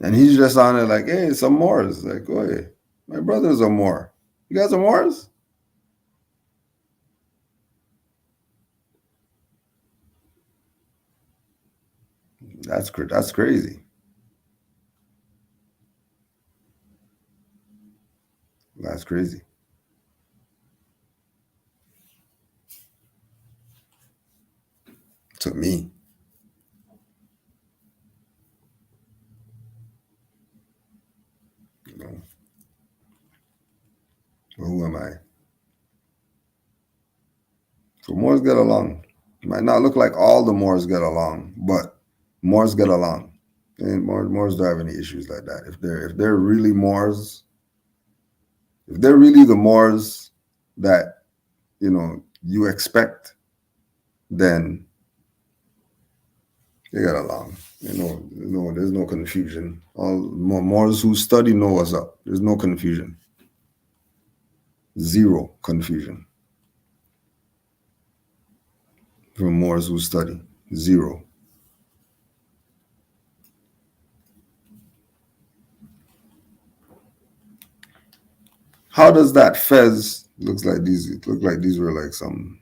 And he's just on it like, hey, some Moors. Like, oh, hey, my brother's a Moor. You guys are Moors? That's crazy. That's crazy. To me. You know. Well, who am I? So Moors get along. It might not look like all the Moors get along, but Moors get along. And Moors don't have any issues like that. If they're really Moors, if they're really the Moors that you expect, then they get along. There's no confusion. All Moors who study know what's up. There's no confusion. Zero confusion from Moors who study. Zero. How does that fez looks like these? It looked like these were like some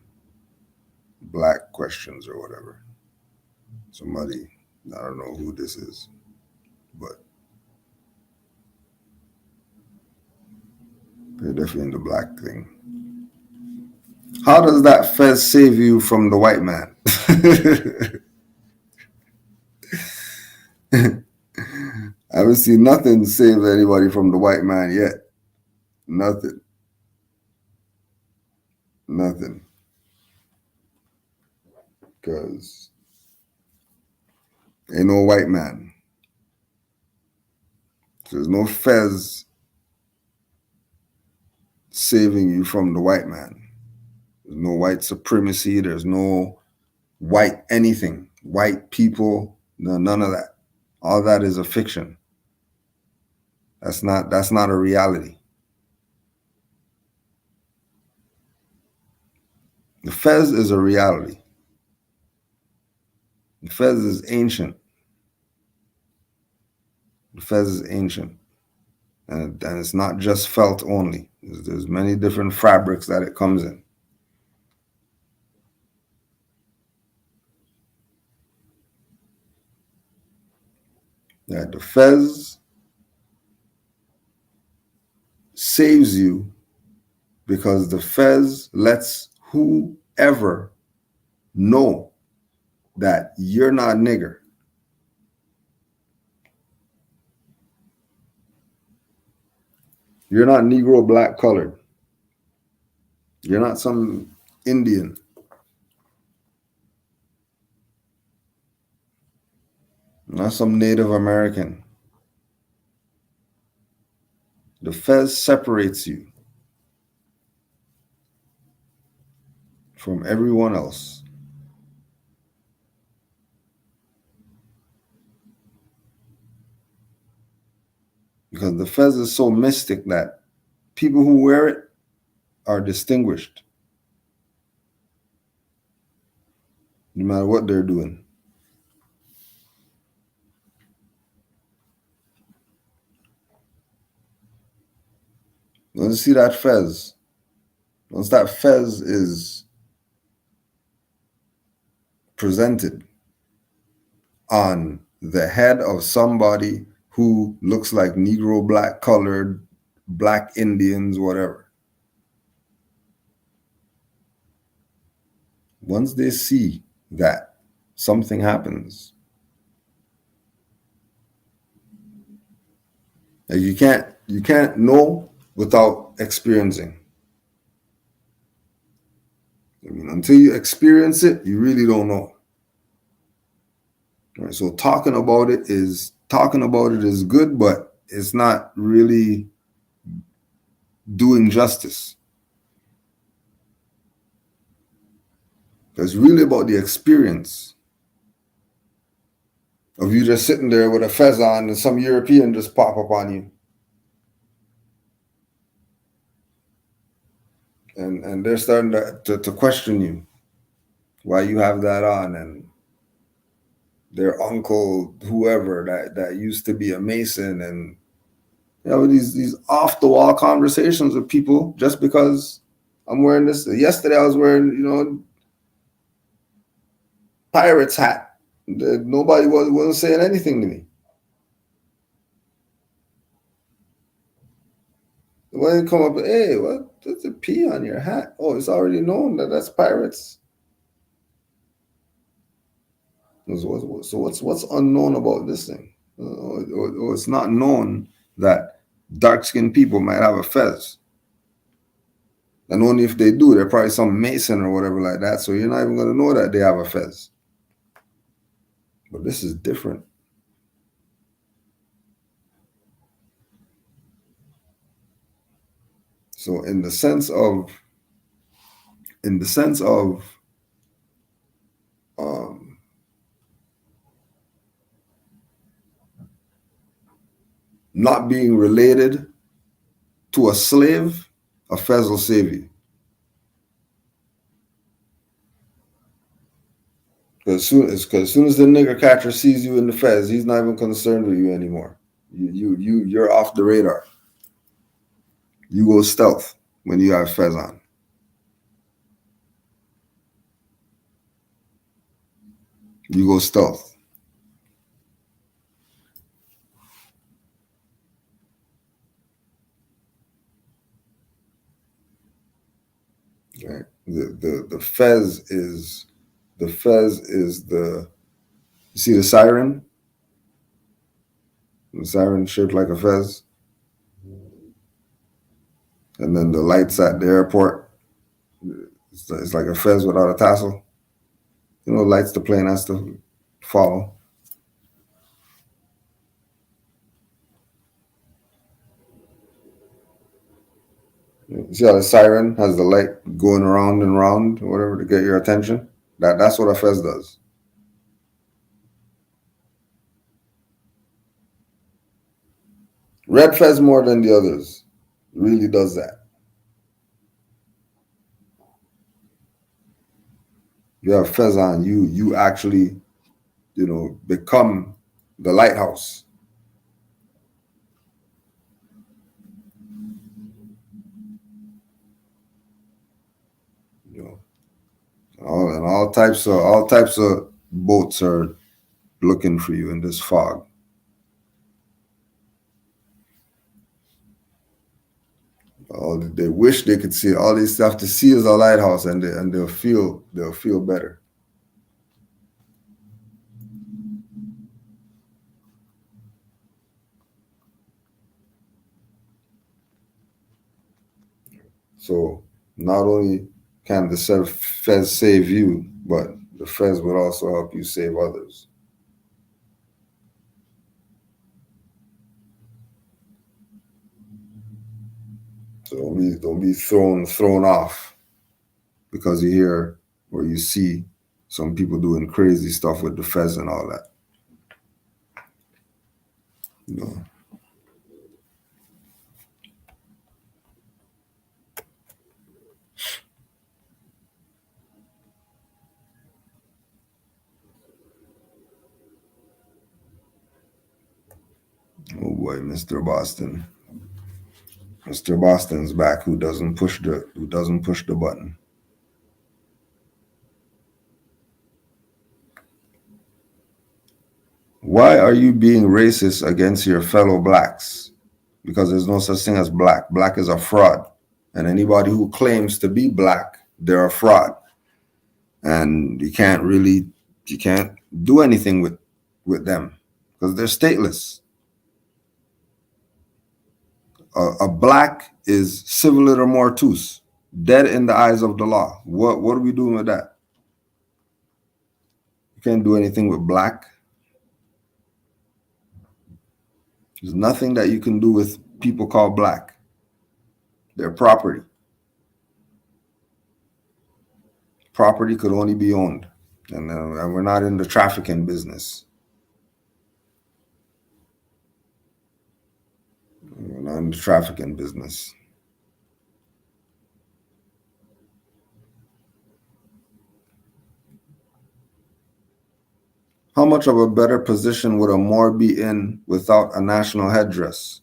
black questions or whatever. Somebody, I don't know who this is, but they're definitely in the black thing. How does that fez save you from the white man? I haven't seen nothing save anybody from the white man yet. Nothing. Because ain't no white man. There's no fez saving you from the white man. There's no white supremacy. There's no white anything. White people. No, none of that. All that is a fiction. That's not a reality. The fez is a reality. The fez is ancient. The fez is ancient. And it's not just felt only. There's many different fabrics that it comes in. Yeah, the fez saves you because the fez lets whoever know that you're not nigger. You're not Negro, black, colored. You're not some Indian. Not some Native American. The fez separates you from everyone else. Because the fez is so mystic that people who wear it are distinguished. No matter what they're doing. Once you see that fez, once that fez is presented on the head of somebody who looks like Negro, black, colored, black Indians, whatever. Once they see that, something happens. Like you can't know without experiencing. I mean, until you experience it, you really don't know. All right, so talking about it is good, but it's not really doing justice. It's really about the experience of you just sitting there with a fez on and some European just pop up on you. And they're starting to question you why you have that on, and their uncle, whoever that used to be a Mason, and these off the wall conversations with people just because I'm wearing this. Yesterday I was wearing Pirates hat. Nobody wasn't saying anything to me. When they come up, hey, what's a P on your hat? Oh, it's already known that's Pirates. So what's unknown about this thing? Or it's not known that dark-skinned people might have a fez. And only if they do, they're probably some Mason or whatever like that. So you're not even going to know that they have a fez. But this is different. So in the sense of not being related to a slave, a fez will save you. Because as soon as the nigger catcher sees you in the fez, he's not even concerned with you anymore. You're off the radar. You go stealth when you have fez on. You go stealth. Right. The fez is the you see the siren? The siren shaped like a fez. And then the lights at the airport, it's like a fez without a tassel. You know, lights the plane has to follow. You see how the siren has the light going around and around, or whatever, to get your attention? That's what a fez does. Red fez more than the others. It really does that. You have fez on, you actually, become the lighthouse. All types of boats are looking for you in this fog. They wish they could see all this stuff to see is a lighthouse, and they'll feel better. So not only can the fez save you, but the fez would also help you save others. So don't be thrown off because you hear or you see some people doing crazy stuff with the fez and all that. Oh boy, Mr. Boston. Mr. Boston's back, who doesn't push the button. Why are you being racist against your fellow blacks? Because there's no such thing as black. Black is a fraud. And anybody who claims to be black, they're a fraud. And you can't do anything with them because they're stateless. A black is civiliter mortuus, dead in the eyes of the law. What are we doing with that? You can't do anything with black. There's nothing that you can do with people called black. They're property. Property could only be owned. And we're not in the trafficking business. We're not in the trafficking business. How much of a better position would a Moor be in without a national headdress?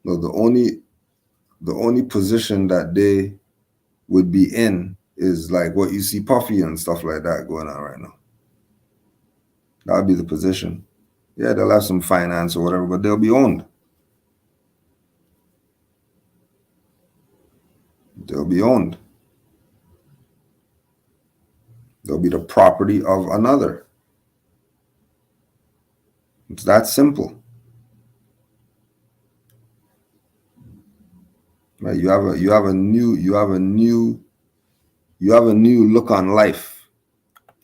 No, the only position that they would be in is like what you see Puffy and stuff like that going on right now. That would be the position. Yeah, they'll have some finance or whatever, but they'll be owned. They'll be owned. They'll be the property of another. It's that simple. Right? You have a new look on life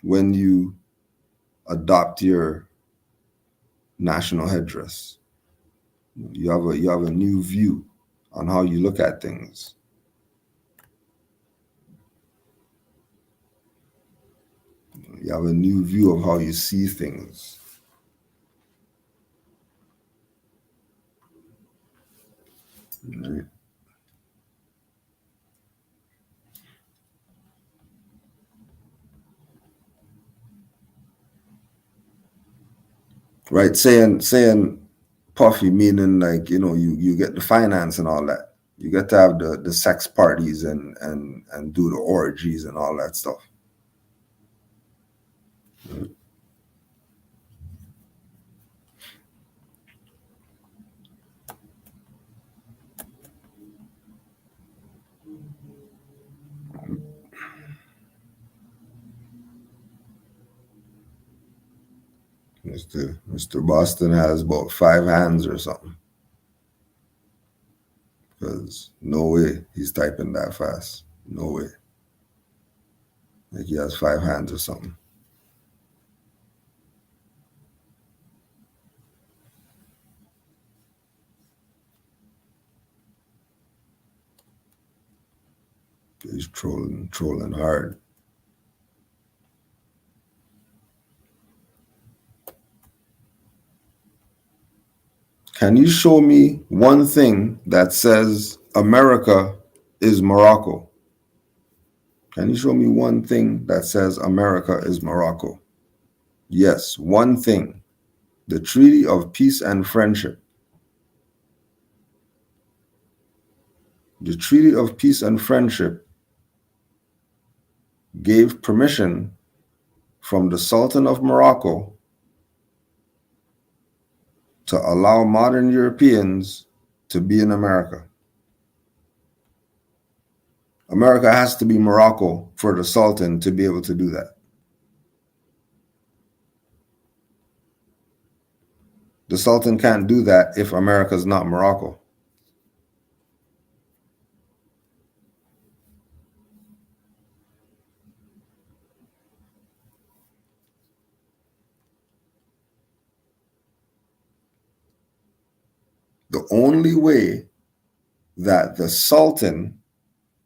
when you adopt your national headdress. You have a new view on how you look at things. You have a new view of how you see things. Right. Right, saying puffy, meaning like, you know, you get the finance and all that. You get to have the sex parties and do the orgies and all that stuff. Mr. Boston has about 5 hands or something. Because no way he's typing that fast. No way. Like he has 5 hands or something. He's trolling hard. Can you show me one thing that says America is Morocco? Can you show me one thing that says America is Morocco? Yes, one thing. The Treaty of Peace and Friendship. The Treaty of Peace and Friendship gave permission from the Sultan of Morocco to allow modern Europeans to be in America. America has to be Morocco for the Sultan to be able to do that. The Sultan can't do that if America's not Morocco. The only way that the Sultan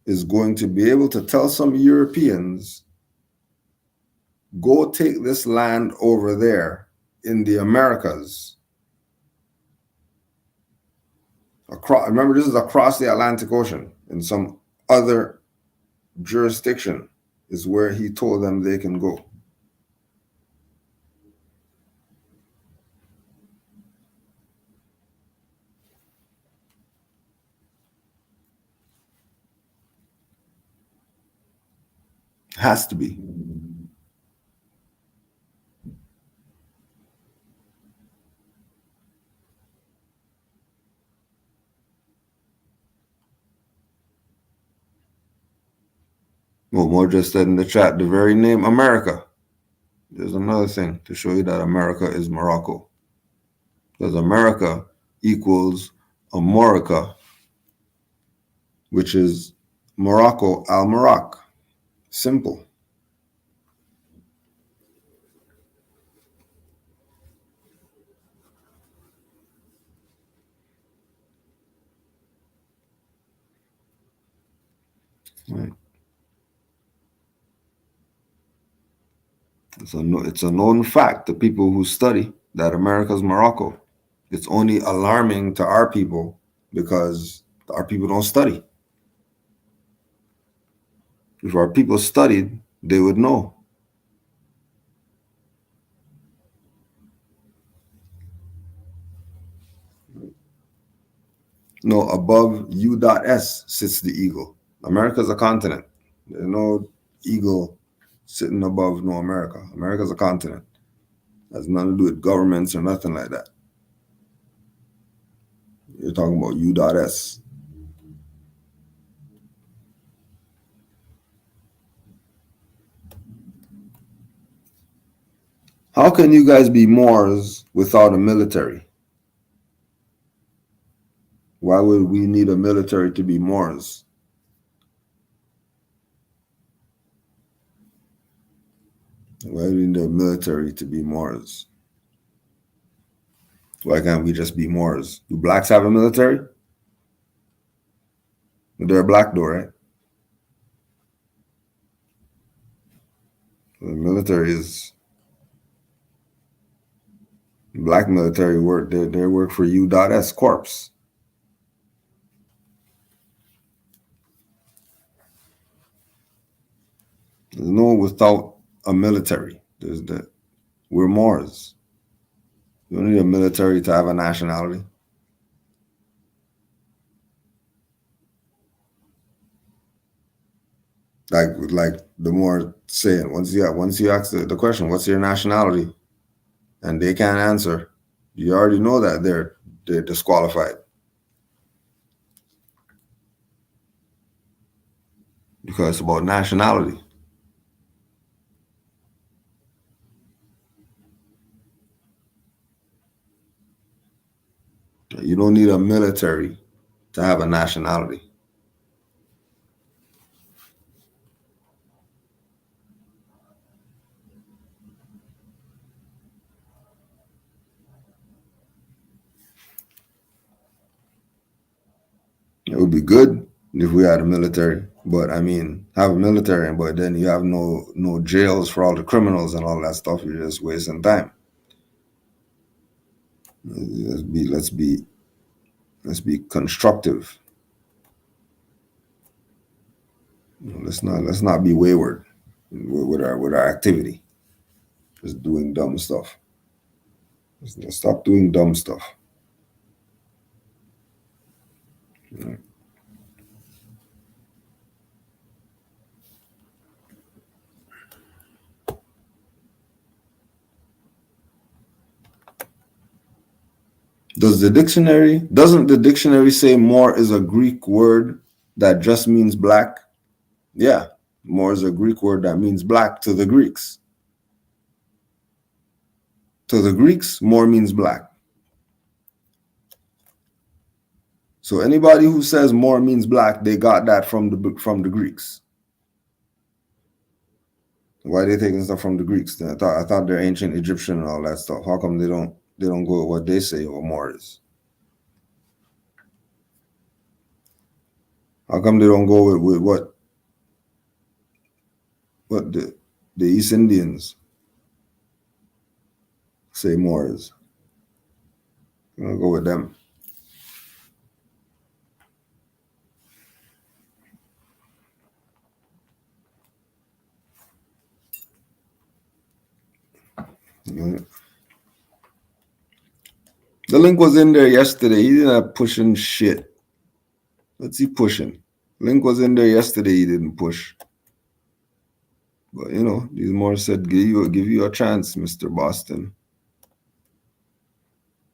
is going to be able to tell some Europeans, go take this land over there in the Americas. Remember, this is across the Atlantic Ocean. In some other jurisdiction is where he told them they can go. Has to be. Well, Mo just said in the chat, the very name America. There's another thing to show you that America is Morocco. Because America equals Amorica, which is Morocco al-Maroc. Simple. Right. It's a known fact to people who study that America's Morocco. It's only alarming to our people because our people don't study. If our people studied, they would know. No, above U.S sits the eagle. America's a continent. There's no eagle sitting above no America. America's a continent. Has nothing to do with governments or nothing like that. You're talking about U.S. How can you guys be Moors without a military? Why would we need a military to be Moors? Why do we need a military to be Moors? Why can't we just be Moors? Do blacks have a military? They're black though, right? The military is black military work. They work for U.S. Corps. There's no without a military. There's the we're Moors. You don't need a military to have a nationality. Like the Moor saying, once you ask the question, what's your nationality? And they can't answer, you already know that they're disqualified. Because it's about nationality. You don't need a military to have a nationality. It would be good if we had a military, but I mean, have a military, but then you have no jails for all the criminals and all that stuff. You're just wasting time. Let's be constructive. Let's not be wayward with our activity. Just doing dumb stuff. Let's stop doing dumb stuff. Right. Doesn't the dictionary say Moor is a Greek word that just means black? Yeah, Moor is a Greek word that means black to the Greeks. To the Greeks, Moor means black. So anybody who says Moor means black, they got that from the Greeks. Why are they taking stuff from the Greeks? I thought they're ancient Egyptian and all that stuff. How come they don't go with what they say what Moor is? How come they don't go with what the East Indians say Moor is? I'm gonna go with them. The link was in there yesterday. He didn't pushing shit. What's he pushing? Link was in there yesterday. He didn't push. But you know, these more said give you a chance, Mr. Boston.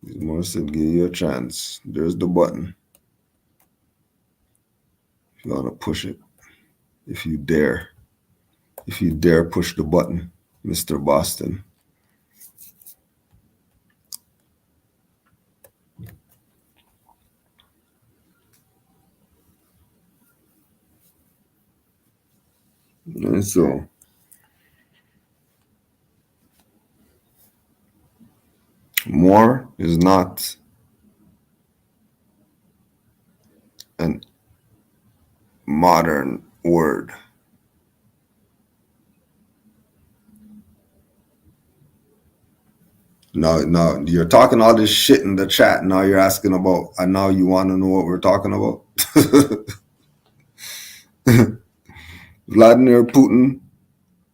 These more said give you a chance. There's the button. If you want to push it. If you dare push the button, Mr. Boston. And so Moor is not an modern word. Now you're talking all this shit in the chat. Now you're asking about, and now you want to know what we're talking about. Vladimir Putin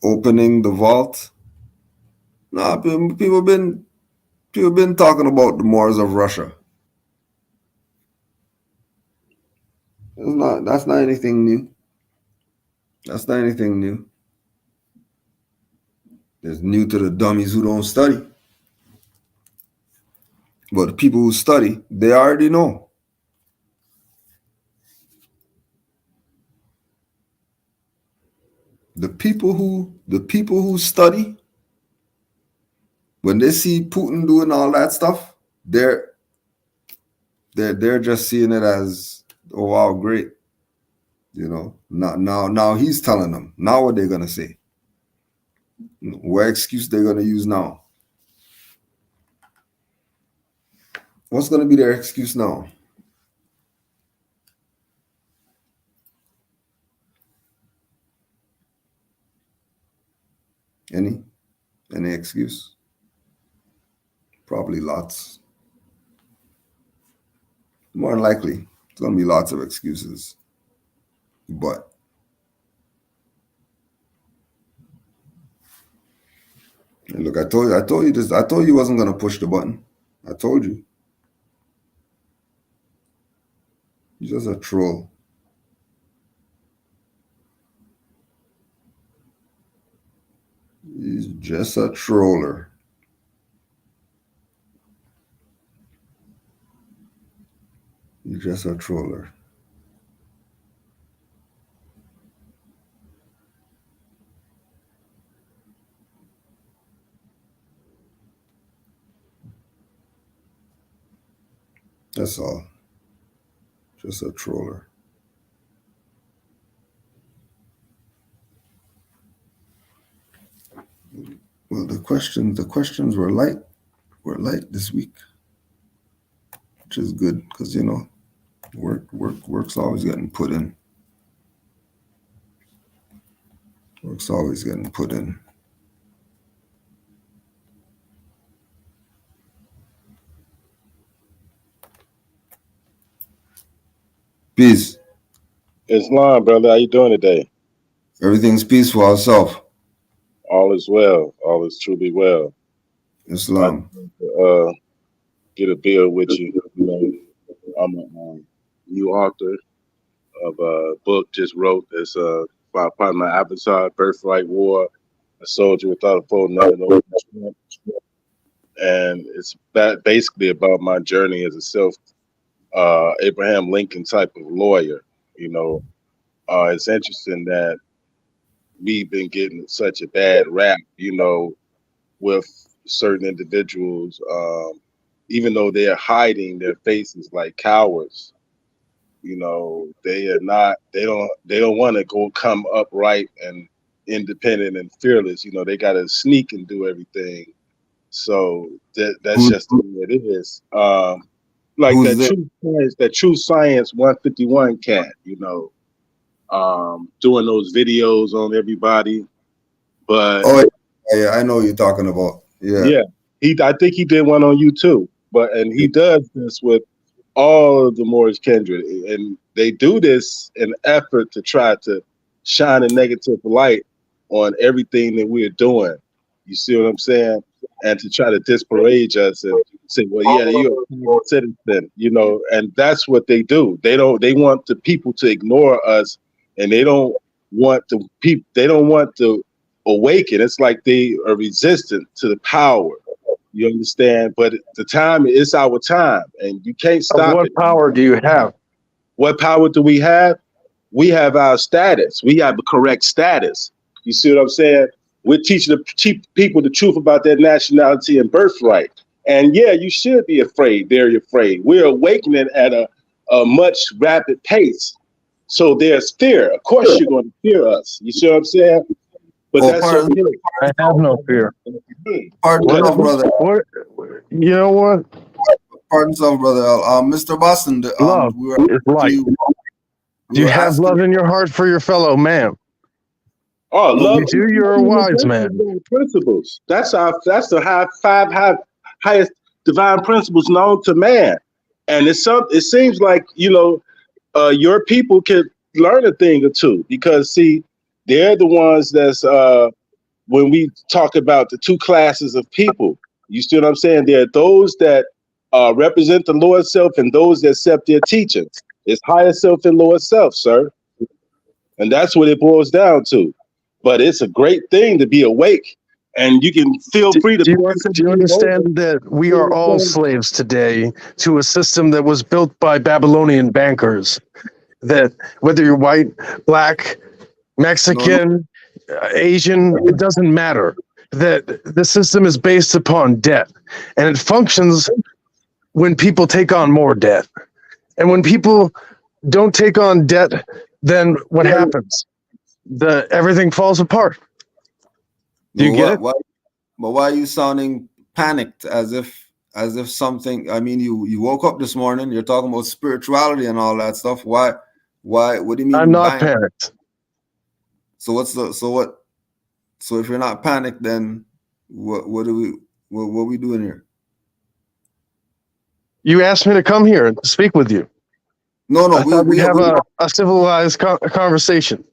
opening the vault. Nah, people been talking about the Moors of Russia. That's not anything new. That's not anything new. It's new to the dummies who don't study. But the people who study, they already know. The people who study, when they see Putin doing all that stuff, they're just seeing it as, oh wow, great. You know, now he's telling them. Now what they're gonna say? What excuse they're gonna use now? What's gonna be their excuse now? Any excuse? Probably lots. More than likely, it's gonna be lots of excuses. But look, I told you this. I told you wasn't gonna push the button. I told you. You're just a troll. He's just a troller. You're just a troller. That's all. Just a troller. Well, the questions were light this week, which is good because work's always getting put in. Work's always getting put in. Peace. Islam, brother. How you doing today? Everything's peaceful. Ourself. All is well. All is truly well. Islam. Get a bill with you. You know, I'm a new author of a book just wrote. It's part of my Avatar, Birthright War, A Soldier Without a Foe, Nothing Over Trump. And it's basically about my journey as a Abraham Lincoln type of lawyer. You know, it's interesting that we've been getting such a bad rap, you know, with certain individuals, even though they're hiding their faces like cowards. You know, they don't want to come upright and independent and fearless. You know, they got to sneak and do everything. So that's just the way it is. Like that True Science 151 cat, you know, doing those videos on everybody. But yeah, I know what you're talking about. Yeah. I think he did one on YouTube. And he does this with all of the Moorish kindred, and they do this in an effort to try to shine a negative light on everything that we're doing. You see what I'm saying? And to try to disparage us and say, well, yeah, you're a citizen, you know, and that's what they do. They want the people to ignore us, and they don't want to awaken. It's like they are resistant to the power. You understand? But the time is our time, and you can't stop it. What power do you have? What power do we have? We have our status. We have the correct status. You see what I'm saying? We're teaching people the truth about their nationality and birthright. And yeah, you should be afraid, very afraid. We're awakening at a much rapid pace. So there's fear. Of course you're going to fear us. You see what I'm saying? But that's okay. I have no fear. Pardon yourself, brother. You know what? Pardon yourself, brother. Mr. Boston, love is light. Do you have love in your heart for your fellow man? Oh, love. You do. You're a wise man. Principles. That's the highest divine principles known to man. And it seems like, you know, your people could learn a thing or two, because see, they're the ones that's when we talk about the two classes of people, you see what I'm saying? There are those that represent the lower self and those that accept their teachings. It's higher self and lower self, sir. And that's what it boils down to. But it's a great thing to be awake, and you can feel free to. Do you understand that we are all slaves today to a system that was built by Babylonian bankers? That whether you're white, black, Mexican, Asian, it doesn't matter. That the system is based upon debt, and it functions when people take on more debt. And when people don't take on debt, then what happens? Everything falls apart. Do you get it? But why are you sounding panicked as if something? I mean, you woke up this morning, you're talking about spirituality and all that stuff. Why? What do you mean? I'm not panicked. So what? So if you're not panicked, then what we doing here? You asked me to come here and speak with you. No, I thought we'd have a civilized conversation.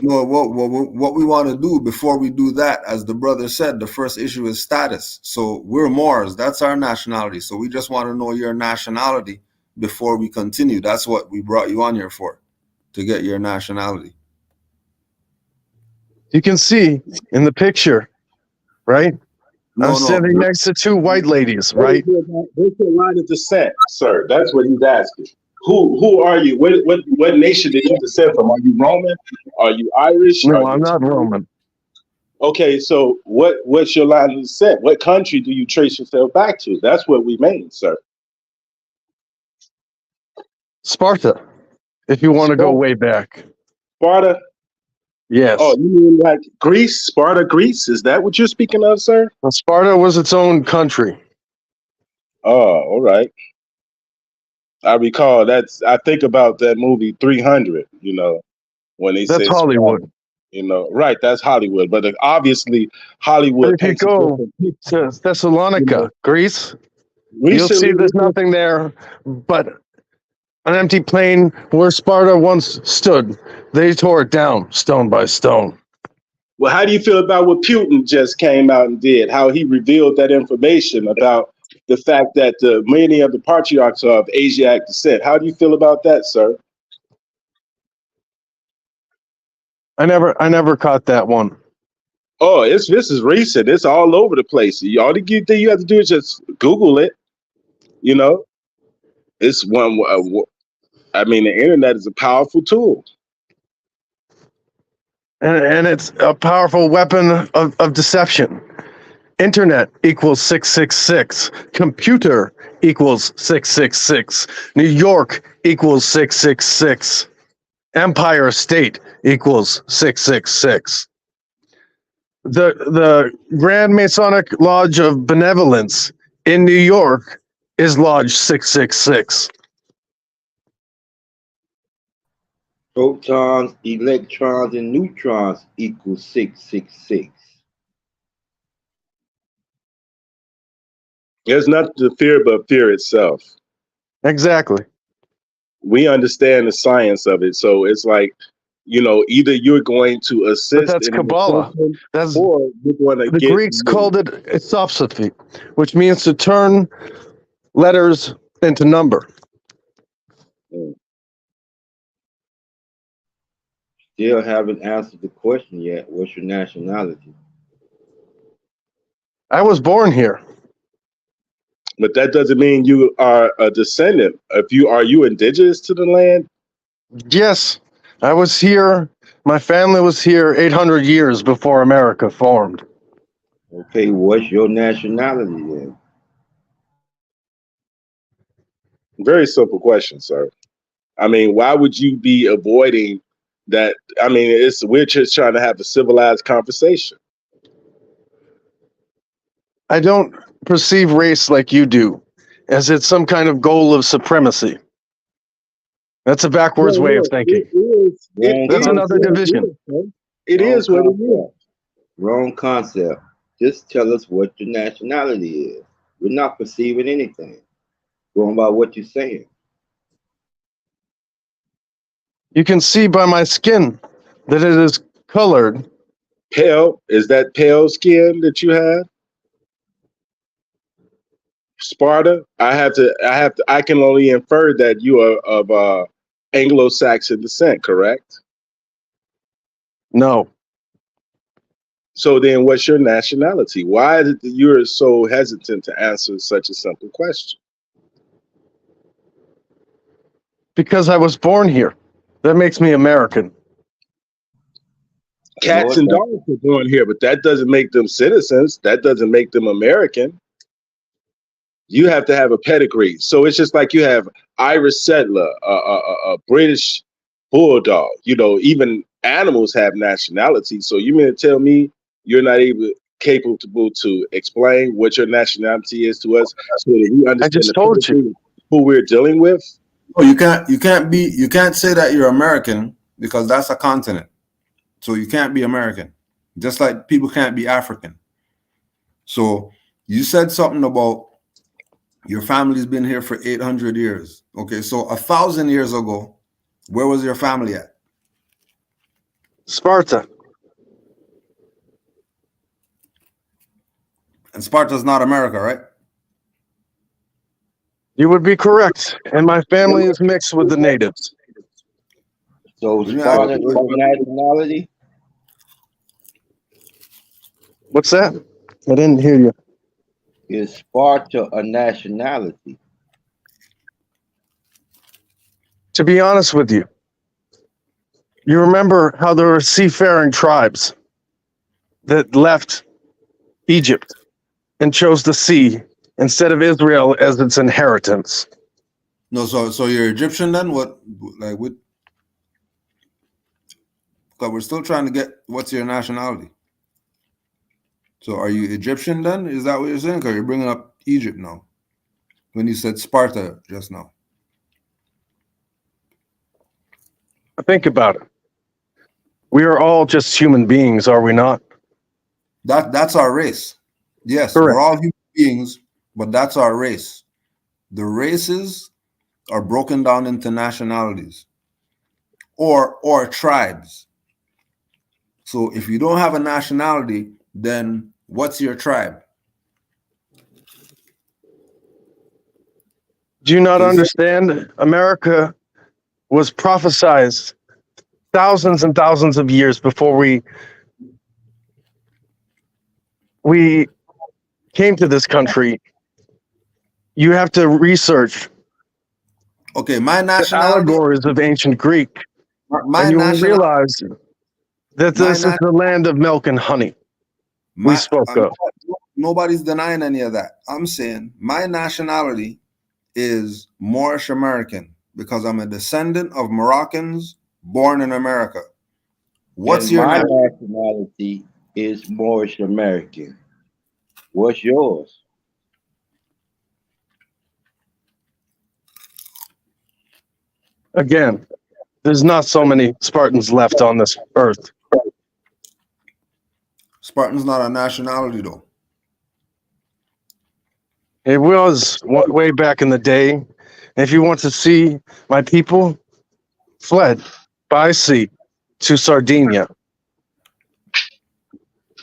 no. What we want to do before we do that, as the brother said, the first issue is status. So we're Moors. That's our nationality. So we just want to know your nationality before we continue. That's what we brought you on here for, to get your nationality. You can see in the picture, right? I'm standing next to two white ladies, right? What's your line of descent, sir? That's what he's asking. Who are you? What nation did you descend from? Are you Roman? Are you Irish? No, I'm not Roman. Okay, so what's your line of descent? What country do you trace yourself back to? That's what we mean, sir. Sparta, if you want to go way back. Sparta? Yes. Oh, you mean like Greece? Sparta, Greece? Is that what you're speaking of, sir? Well, Sparta was its own country. Oh, all right. I recall I think about that movie 300, when they That's say Hollywood. Right, that's Hollywood. But obviously, Hollywood. But if you go to Thessalonica, Greece, you'll see there's nothing there but an empty plain where Sparta once stood. They tore it down stone by stone. Well, how do you feel about what Putin just came out and did? How he revealed that information about the fact that many of the patriarchs are of Asiatic descent. How do you feel about that, sir? I never caught that one. Oh, this is recent. It's all over the place. All the thing you have to do is just Google it. It's one. I mean, the internet is a powerful tool. And it's a powerful weapon of deception. Internet equals 666. Computer equals 666. New York equals 666. Empire State equals 666. The Grand Masonic Lodge of Benevolence in New York is Lodge 666. Protons, electrons, and neutrons equal 666. There's nothing to fear but fear itself. Exactly. We understand the science of it. So it's like, either you're going to assist. But that's Kabbalah. That's, or you're going to the Greeks called it Esoteric, which means to turn letters into number. Still haven't answered the question yet. What's your nationality? I was born here. But that doesn't mean you are a descendant. Are you indigenous to the land? Yes, I was here. My family was here 800 years before America formed. Okay, what's your nationality then? Very simple question, sir. I mean, why would you be avoiding that? I mean, we're just trying to have a civilized conversation. I don't perceive race like you do, as it's some kind of goal of supremacy. That's a backwards way of thinking. That's another division. It is what it is. Wrong concept. Just tell us what your nationality is. We're not perceiving anything. Going by what you're saying. You can see by my skin that it is colored. Pale? Is that pale skin that you have? Sparta? I can only infer that you are of Anglo-Saxon descent, correct? No. So then what's your nationality? Why is it that you're so hesitant to answer such a simple question? Because I was born here. That makes me American. Cats and dogs are born here, but that doesn't make them citizens. That doesn't make them American. You have to have a pedigree. So it's just like you have Irish settler, a British bulldog. Even animals have nationality. So you mean to tell me you're not capable to explain what your nationality is to us, so that we understand? I just told you who we're dealing with. Oh, you can't say that you're American, because that's a continent. So you can't be American. Just like people can't be African. So you said something about your family's been here for 800 years. Okay, so 1,000 years ago, where was your family at? Sparta. And Sparta's not America, right? You would be correct. And my family is mixed with the natives. So Let me Sparta ask is a nationality? What's that? I didn't hear you. Is Sparta a nationality? To be honest with you, you remember how there were seafaring tribes that left Egypt and chose the sea instead of Israel as its inheritance. No, so you're Egyptian then? What, like, what? Because we're still trying to get what's your nationality. So are you Egyptian then? Is that what you're saying? Because you're bringing up Egypt now when you said Sparta just now. Think about it. We are all just human beings, are we not? That's our race. Yes, Correct. we're all human beings, but that's our race. The races are broken down into nationalities or tribes. So if you don't have a nationality, then what's your tribe? Do you not understand? America was prophesized thousands and thousands of years before we came to this country. You have to research Okay, my the nationality. allegories of ancient Greek, My and you will national. realize that My this is the land of milk and honey we spoke of. Nobody's denying any of that. I'm saying my nationality is Moorish American because I'm a descendant of Moroccans born in America. What's And your my nationality? nationality is Moorish American. What's yours? Again, there's not so many Spartans left on this earth. Spartan's not a nationality though. It was way back in the day. If you want to see my people, fled by sea to Sardinia.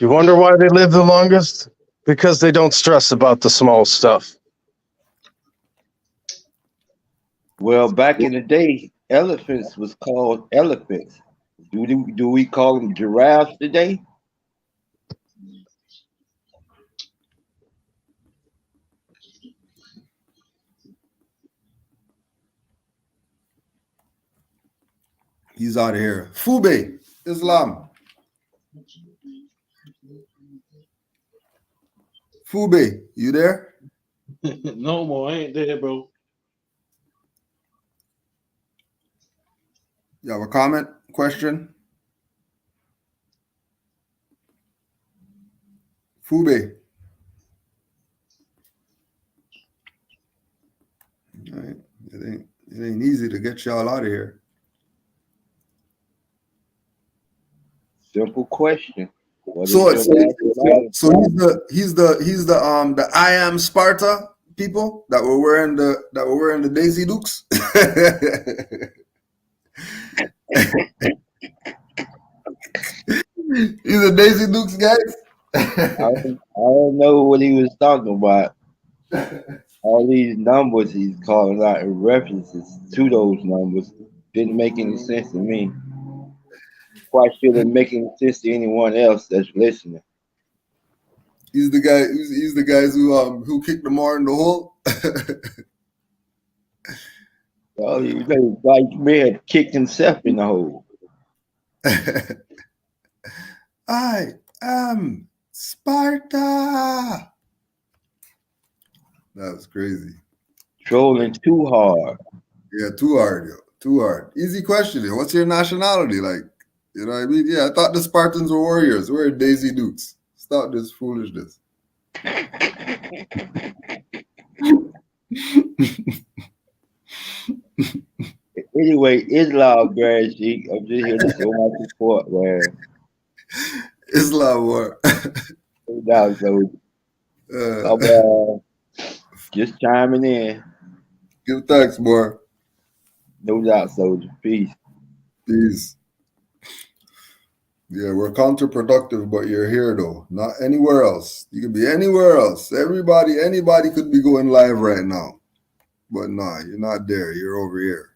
You wonder why they live the longest? Because they don't stress about the small stuff. Well, back in the day, elephants was called elephants. Do we call them giraffes today? He's out of here. Fube, Islam. Fube, you there? No more, I ain't there, bro. You have a comment, question? Fube. All right. It ain't easy to get y'all out of here. Simple question. So he's the I am Sparta people that were wearing the Daisy Dukes. He's a Daisy Dukes guys. I don't know what he was talking about. All these numbers he's calling out in references to those numbers didn't make any sense to me. Quite sure they make any sense to anyone else that's listening. He's the guy. He's the guys who kicked the Moor in the hole. Well, he was like he may have kicked himself in the hole. I am Sparta. That was crazy. Trolling too hard. Yeah, too hard, yo. Too hard. Easy question, yo. What's your nationality? Like, you know what I mean? Yeah, I thought the Spartans were warriors. We're Daisy Dukes. Stop this foolishness. Anyway, Islam, man, I'm just here to show my support, man. Islam war. No doubt, soldier. Just chiming in. Give thanks, boy. No doubt, soldier. Peace. Peace. Yeah, we're counterproductive, but you're here though, not anywhere else. You can be anywhere else. Anybody could be going live right now. But nah, you're not there. You're over here.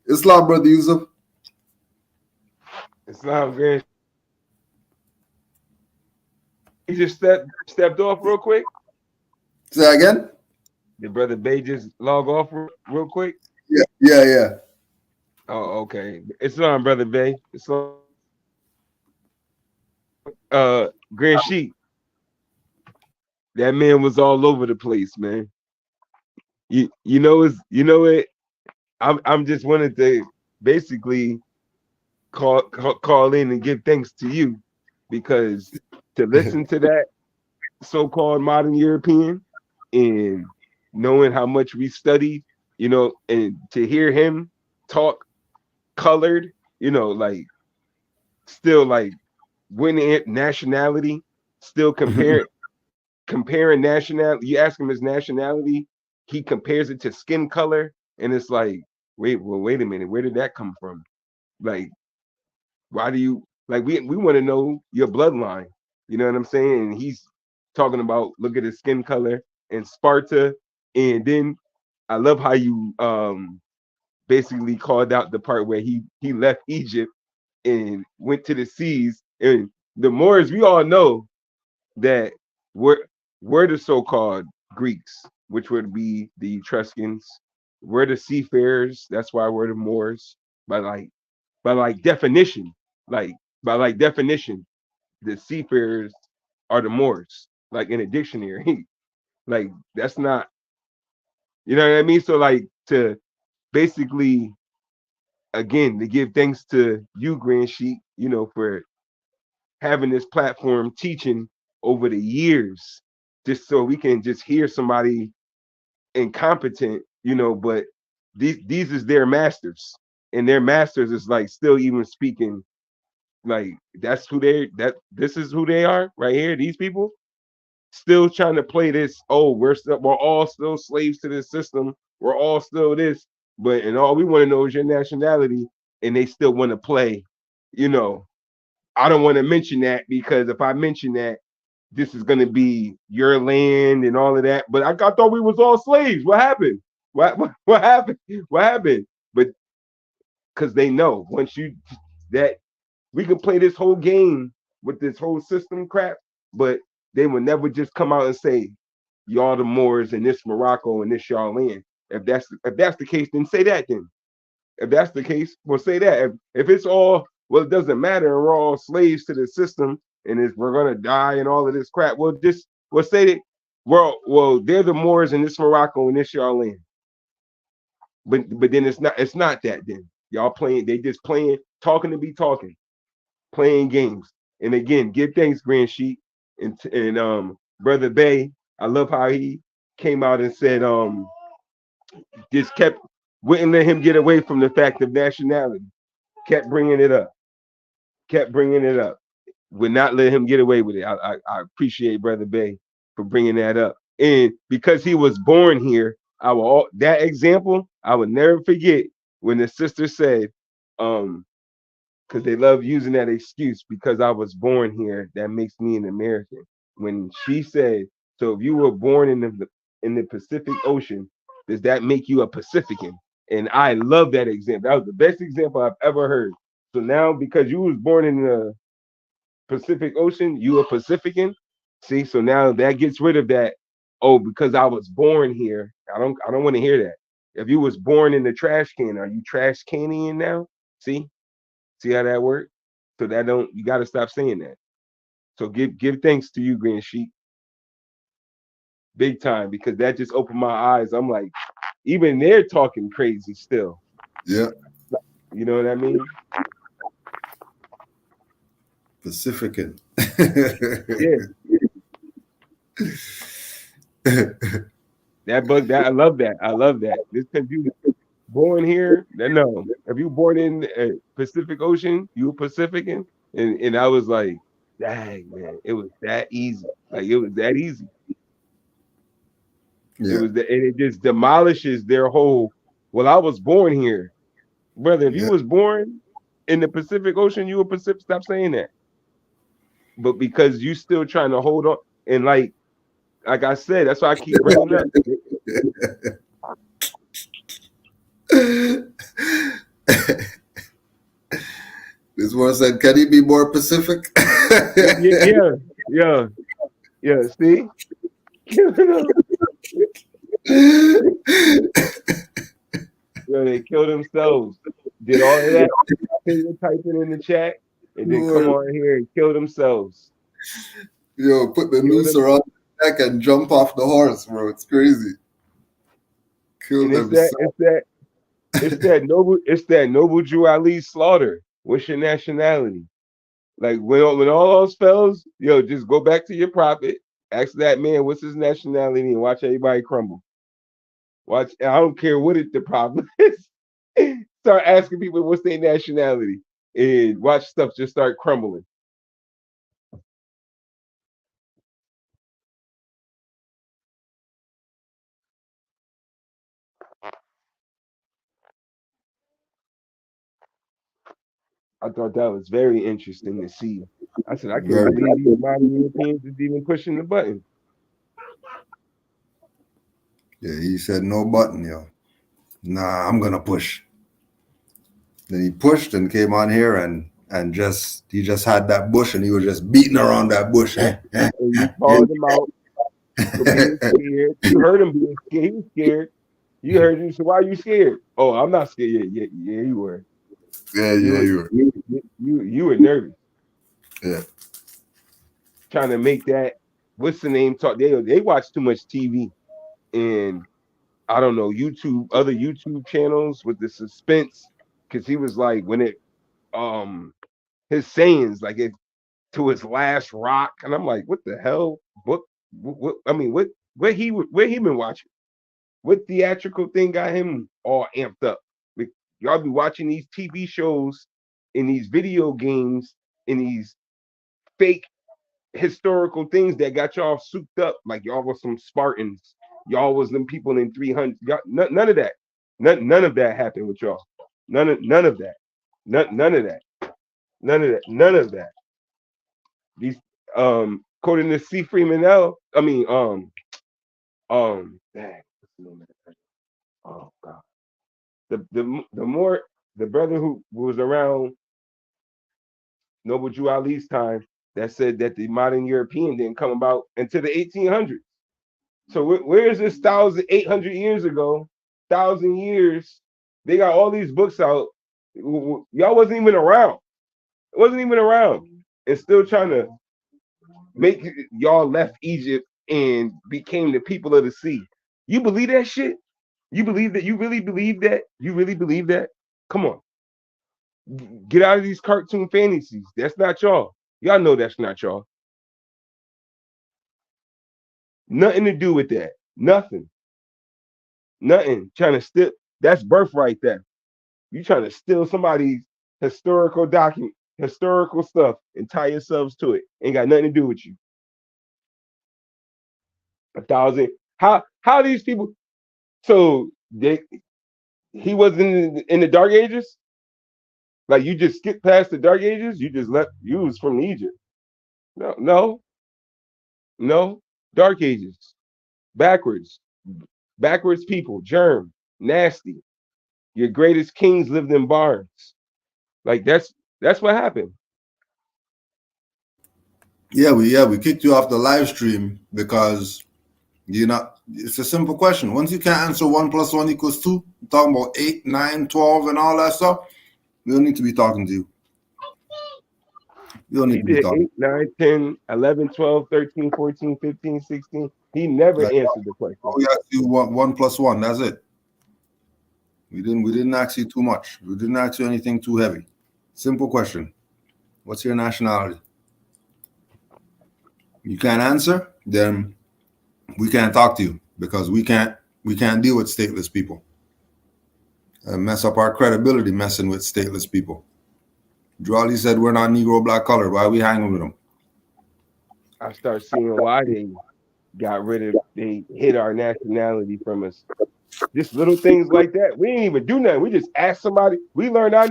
Islam, brother Yusuf. Islam Grand. He just stepped off real quick. Say again? Did Brother Bay just log off real quick? Yeah. Oh, okay. It's on, Brother Bay. It's on. Grand Sheik. That man was all over the place, man. You know it. I'm just wanted to basically call in and give thanks to you, because to listen to that so-called modern European and knowing how much we studied, and to hear him talk colored, like still like winning nationality, still comparing nationality. You ask him his nationality, he compares it to skin color, and it's like, wait a minute, where did that come from? Like, why do you like? We want to know your bloodline. You know what I'm saying? And he's talking about, look at his skin color and Sparta, and then I love how you basically called out the part where he left Egypt and went to the seas. And the Moors, we all know that we're the so-called Greeks, which would be the Etruscans. We're the seafarers. That's why we're the Moors. By definition, the seafarers are the Moors. Like in a dictionary, like that's not, you know what I mean? So like to basically, again, to give thanks to you, Grand Sheik, for having this platform teaching over the years, just so we can just hear somebody incompetent, but these is their masters, and their masters is like still even speaking, like this is who they are right here. These people still trying to play this, oh, we're all still slaves to this system, we're all still this, and all we want to know is your nationality, and they still want to play, I don't want to mention that, because if I mention that, this is going to be your land and all of that. But I thought we was all slaves. What happened? What happened? What happened? But because they know that we can play this whole game with this whole system crap, but they will never just come out and say, y'all the Moors and this Morocco and this y'all land. If that's the case, then say that then. If that's the case, we'll say that. If it's all, well, it doesn't matter, and we're all slaves to the system, and we're gonna die and all of this crap, we'll say that, they're the Moors and this Morocco and this y'all land. But then it's not that then. Y'all playing, they just playing, talking to be talking, playing games. And again, give thanks, Grand Sheik, and Brother Bay. I love how he came out and said, just wouldn't let him get away from the fact of nationality. Kept bringing it up. Would not let him get away with it. I appreciate Brother Bay for bringing that up. And because he was born here, that example I would never forget, when the sister said, because they love using that excuse, because I was born here, that makes me an American. When she said, so if you were born in the Pacific Ocean, does that make you a Pacifican? And I love that example. That was the best example I've ever heard. So now, because you was born in the Pacific Ocean, you a Pacifican. See, so now that gets rid of that. Oh, because I was born here. I don't want to hear that. If you was born in the trash can, are you trash canning now? See how that works? So you got to stop saying that. So give thanks to you, Grand Sheik, big time, because that just opened my eyes. I'm like, even they're talking crazy still. Yeah. You know what I mean? Pacifican. Yeah. I love that. This because you born here. No, if you born in Pacific Ocean, you a Pacifican. And I was like, dang, man, it was that easy. Like it was that easy. It Yeah. was, and it just demolishes their whole. Well, I was born here, brother. If you Yeah. was born in the Pacific Ocean, you were Pacific. Stop saying that. But because you still trying to hold on, and like I said, that's why I keep bringing up. This one said, "Can he be more Pacific?" Yeah. See, they kill themselves. Did all of that typing in the chat, and then come on here and kill themselves. Yo, put the noose around the neck and jump off the horse, bro. It's crazy. Kill And themselves. it's that noble Drew Ali slaughter. What's your nationality? Like when all else fails, yo, just go back to your prophet, ask that man what's his nationality, and watch everybody crumble. Watch, I don't care what the problem is. Start asking people what's their nationality, and watch stuff just start crumbling. I thought that was very interesting to see. I said, I can't believe these modern Europeans is even pushing the button. Yeah, he said no button, yo. Nah, I'm gonna push. Then he pushed and came on here and he just had that bush and he was just beating around that bush. And you called him out for being scared. You heard him being scared. He was scared. You heard him. So why are you scared? Oh, I'm not scared. Yeah, you were. Yeah, you were. You were nervous. Yeah. Trying to make that, what's the name talk? They watch too much TV and I don't know, other YouTube channels with the suspense. Cause he was like when it his sayings like it to his last rock. And I'm like, what the hell? What I mean, where he been watching? What theatrical thing got him all amped up? Like, y'all be watching these TV shows and these video games and these fake historical things that got y'all souped up like y'all was some Spartans. Y'all was them people in 300. None of that. None of that happened with y'all. None of that. None of that. None of that. These according to C. Freeman L. I mean dang, what's the name of that? Oh God. The more the brother who was around Noble Drew Ali's time that said that the modern European didn't come about until the 1800s. So where is this 1,800 years ago? 1,000 years. They got all these books out. Y'all wasn't even around. It wasn't even around. And still trying to make y'all left Egypt and became the people of the sea. You believe that shit? You believe that? You really believe that? You really believe that? Come on. Get out of these cartoon fantasies. That's not y'all. Y'all know that's not y'all. Nothing to do with that. Nothing. Trying to steal. That's birthright there. You trying to steal somebody's historical document, historical stuff, and tie yourselves to it. Ain't got nothing to do with you. 1,000. How these people? So he wasn't in the Dark Ages. Like you just skipped past the Dark Ages. You just left. You was from Egypt. No. Dark Ages. Backwards people. Germ. Nasty. Your greatest kings lived in barns. Like that's what happened. Yeah, we kicked you off the live stream because you're not. It's a simple question. Once you can't answer 1 + 1 = 2, talking about 8, 9, 12, and all that stuff, we don't need to be talking to you. You don't need to be talking. 8, 9, 10, 11, 12, 13, 14, 15, 16. He never answered the question. Oh, yeah, you want 1 + 1. That's it. We didn't ask you too much. We didn't ask you anything too heavy. Simple question. What's your nationality? You can't answer, then we can't talk to you because we can't deal with stateless people. Mess up our credibility messing with stateless people. Drawley said we're not Negro black colored. Why are we hanging with them? I start seeing why they hid our nationality from us. Just little things like that. We didn't even do nothing. We just asked somebody. We learned our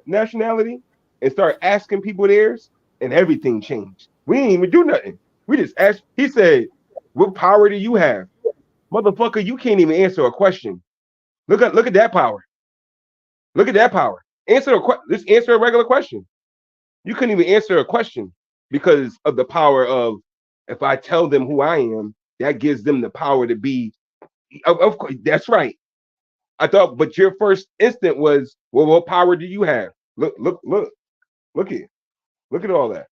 nationality and start asking people theirs, and everything changed. We didn't even do nothing. We just asked. He said, "What power do you have, motherfucker? You can't even answer a question. Look at that power. Look at that power. Just answer a regular question. You couldn't even answer a question because of the power of if I tell them who I am, that gives them the power to be. Of course, that's right. I thought, but your first instant was, well, what power do you have? Look at, look at all that.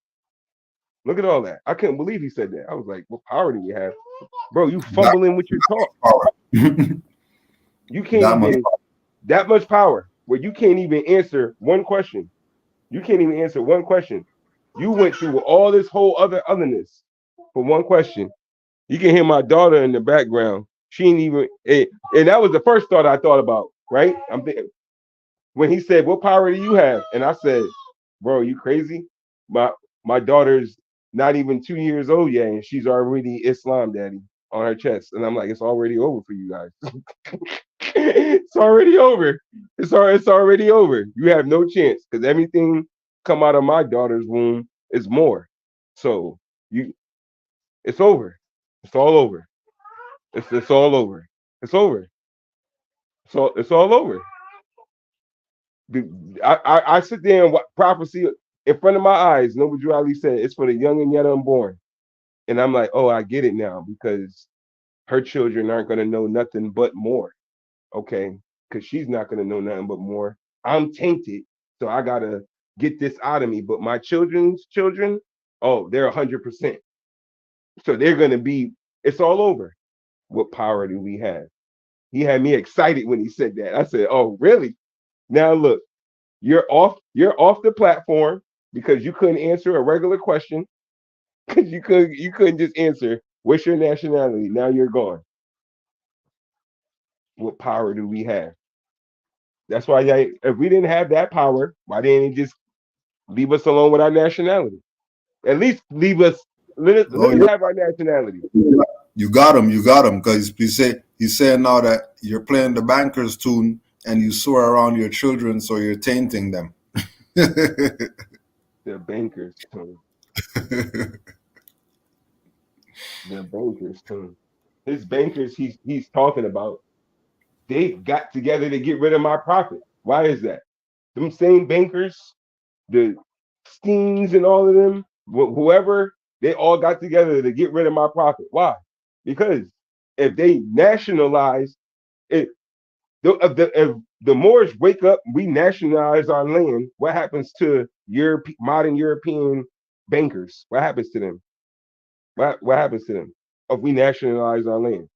Look at all that. I couldn't believe he said that. I was like, what power do you have, bro? You That fumbling with your talk. power. You can't That much even that much power where you can't even answer one question. You can't even answer one question. You went through all this whole otherness for one question. You can hear my daughter in the background. She ain't even, and that was the first thought I thought about. Right? I'm thinking when he said, "What power do you have?" And I said, "Bro, you crazy? My my daughter's not even 2 years old yet, and she's already Islam daddy on her chest." And I'm like, "It's already over for you guys. It's already over. It's already over. You have no chance because everything come out of my daughter's womb is more. So you, it's over. It's all over. It's all over. It's over. So it's all over." I sit there and prophecy in front of my eyes. Noble Drew Ali said it's for the young and yet unborn, and I'm like, oh, I get it now because her children aren't gonna know nothing but more. Okay, because she's not gonna know nothing but more. I'm tainted, so I gotta get this out of me. But my children's children, oh, they're 100%. So they're gonna be. It's all over. What power do we have? He had me excited when he said that. I said, oh, really? Now look. You're off the platform because you couldn't answer a regular question because you couldn't just answer what's your nationality. Now you're gone. What power do we have? That's why if we didn't have that power, why didn't he just leave us alone with our nationality? At least let Oh, us have our nationality. you got him. You got him. Because he's saying now that you're playing the bankers tune and you swear around your children, so you're tainting them. They're bankers too. They're bankers too. His bankers he's talking about, they got together to get rid of my profit. Why is that? Them same bankers, the Steens and all of them, whoever, they all got together to get rid of my profit. Why? Because if they nationalize it, if the Moors wake up, we nationalize our land. What happens to modern European bankers? What happens to them? What happens to them if we nationalize our land?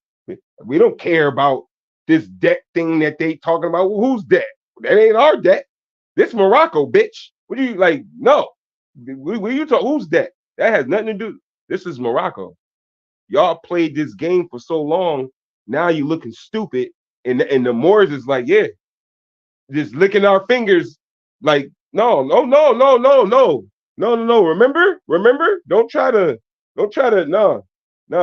We don't care about this debt thing that they talking about. Well, whose debt? That ain't our debt. This Morocco, bitch. What do you like? No. What you talk? Who's debt? That has nothing to do. This is Morocco. Y'all played this game for so long. Now you looking stupid. And the Moors is like, yeah, just licking our fingers, like, no, no, no, no, no, no, no, no, no. Remember? Don't try to, no, no,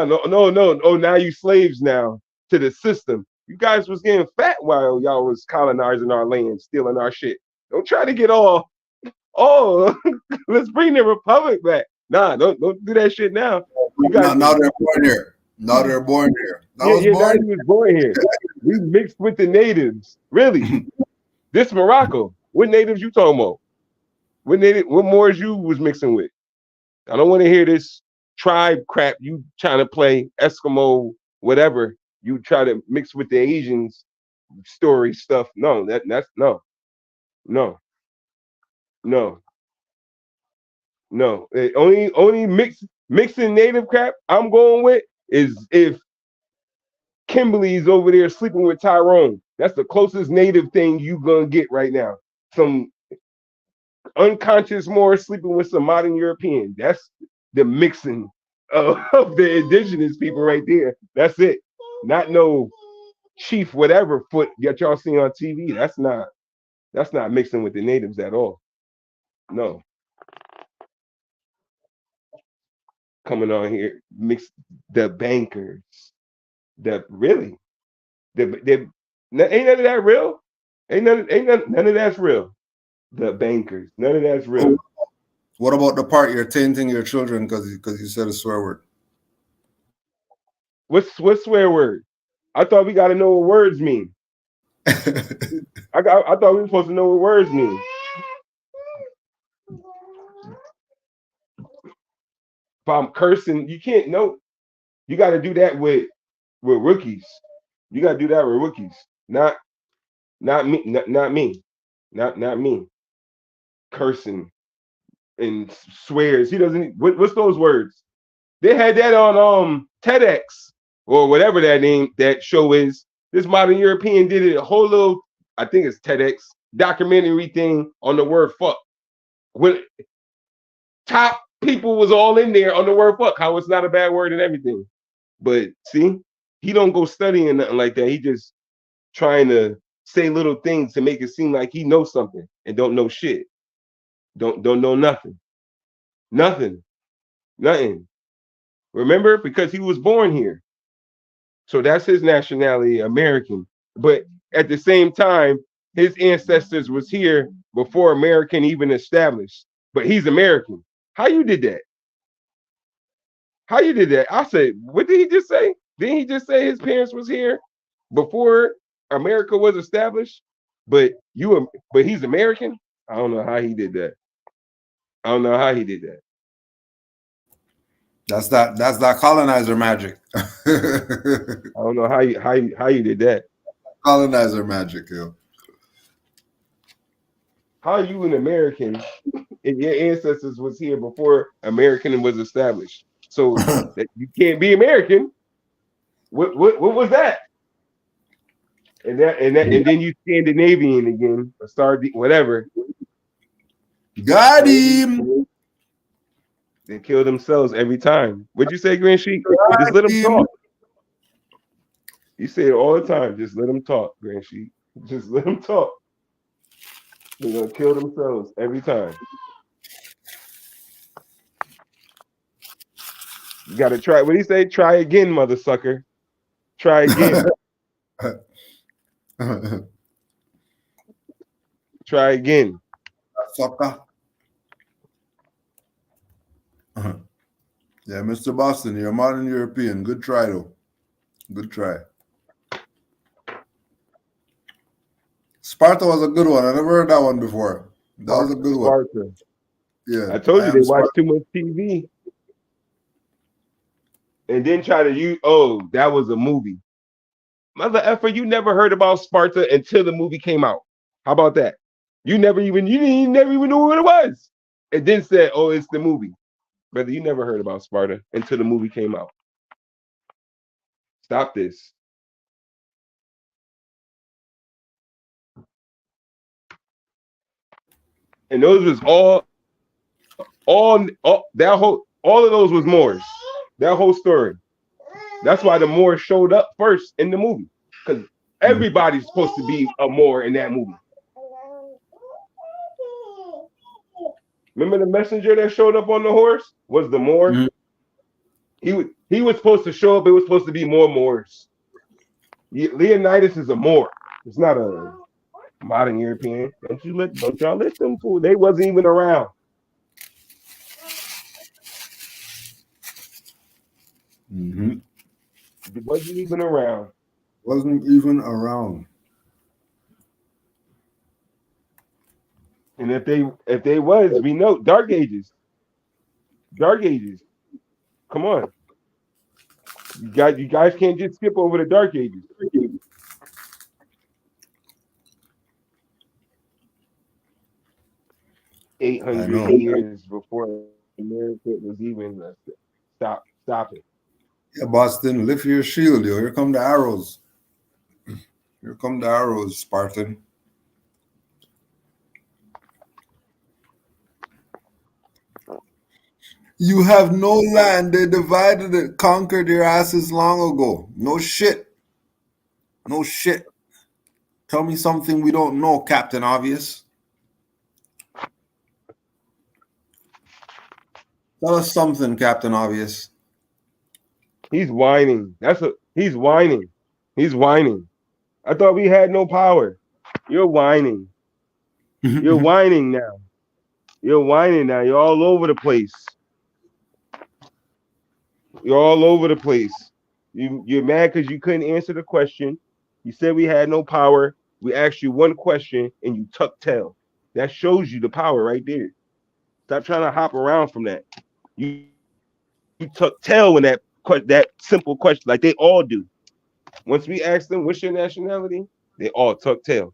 no, no, no. Oh, now you slaves now to the system. You guys was getting fat while y'all was colonizing our land, stealing our shit. Don't try to get all, oh, let's bring the republic back. Nah, don't do that shit now. You guys, Now they're born here. Now they're born here. I yeah, was yeah. Now born. you was born here. We mixed with the natives. Really, this Morocco. What natives you talking about? What Moors you was mixing with? I don't want to hear this tribe crap you trying to play Eskimo, whatever. You try to mix with the Asians story stuff. No, that's no, no, no, no. Only mixing native crap I'm going with is if Kimberly's over there sleeping with Tyrone. That's the closest native thing you gonna get right now. Some unconscious Moor sleeping with some modern European. That's the mixing of the indigenous people right there. That's it. Not no chief whatever foot that y'all see on TV. That's not mixing with the natives at all. No. coming on here, mix the bankers. The really, ain't none of that real. None of that's real. The bankers, none of that's real. What about the part you're tainting your children because you said a swear word? What's swear word? I thought we got to know what words mean. I thought we were supposed to know what words mean. If I'm cursing, you can't know. You got to do that with rookies. You got to do that with rookies. Not me. Not me. Not me. Cursing and swears. He doesn't. What's those words? They had that on TEDx or whatever that show is. This modern European did it a whole little, I think it's TEDx documentary thing on the word fuck. When top people was all in there on the word fuck, how it's not a bad word and everything. But see, he don't go studying nothing like that. He just trying to say little things to make it seem like he knows something and don't know shit. Don't know nothing. Nothing. Remember? Because he was born here. So that's his nationality, American. But at the same time, his ancestors was here before American even established. But he's American. How you did that? How you did that? I said, what did he just say? Didn't he just say his parents was here before America was established? But he's American? I don't know how he did that. I don't know how he did that. That's that colonizer magic. I don't know how you did that. Colonizer magic, yo. How are you an American and your ancestors was here before American was established? So that you can't be American. What was that? And then you Scandinavian again, or whatever. Got him. They kill themselves every time. What'd you say, Grand Sheik? Just let them talk. You say it all the time. Just let them talk, Grand Sheik. Just let them talk. They're gonna kill themselves every time. You gotta try. What do you say? Try again, mother sucker. Try again. Try again. Sucker. Yeah, Mr. Boston, you're a modern European. Good try, though. Good try. Sparta was a good one. I never heard that one before. That was a good Sparta. one. Yeah. I told you they watch too much TV. And then try to use, that was a movie. Mother effer, you never heard about Sparta until the movie came out. How about that? You never even knew what it was. And then said, oh, it's the movie. Brother, you never heard about Sparta until the movie came out. Stop this. And those was all of those was Moors. That whole story. That's why the Moor showed up first in the movie. Because everybody's supposed to be a Moor in that movie. Remember the messenger that showed up on the horse was the Moor? Mm-hmm. He was supposed to show up. It was supposed to be more Moors. Leonidas is a Moor. It's not a modern European. Don't y'all let them fool. They wasn't even around. Mm-hmm. They wasn't even around. Wasn't even around. And if they was, we know Dark Ages. Dark Ages. Come on. You guys can't just skip over the Dark Ages. 800 years before America was even stop it. Yeah, Boston, lift your shield, yo. Here come the arrows. Here come the arrows, Spartan. You have no land. They divided it, conquered your asses long ago. No shit. No shit. Tell me something we don't know, Captain Obvious. Tell us something, Captain Obvious. He's whining. He's whining. He's whining. I thought we had no power. You're whining. You're whining now. You're whining now. You're all over the place. You're all over the place. You're mad because you couldn't answer the question. You said we had no power. We asked you one question and you tucked tail. That shows you the power right there. Stop trying to hop around from that. You tuck tail when that simple question, like they all do. Once we ask them, what's your nationality? They all tuck tail.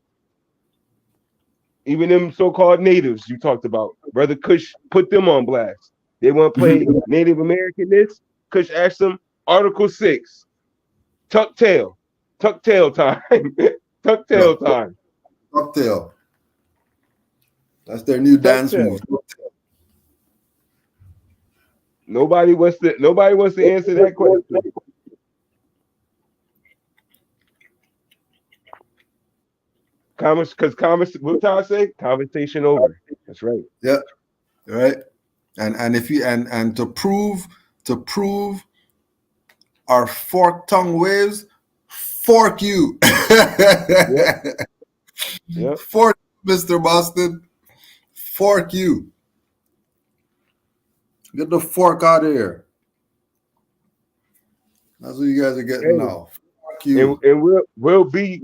Even them so-called natives you talked about, Brother Kush put them on blast. They want to play Native American this. Kush asked them, Article 6, tuck tail time. Tuck tail time. Tuck tail. That's their new dance move. Nobody wants to answer that question. What I say? Conversation over. That's right. Yeah. Right. And if you and to prove our fork tongue waves, fork you. Yep. Fork Mr. Boston. Fork you. Get the fork out of here. That's what you guys are getting now. Fork you. And we'll be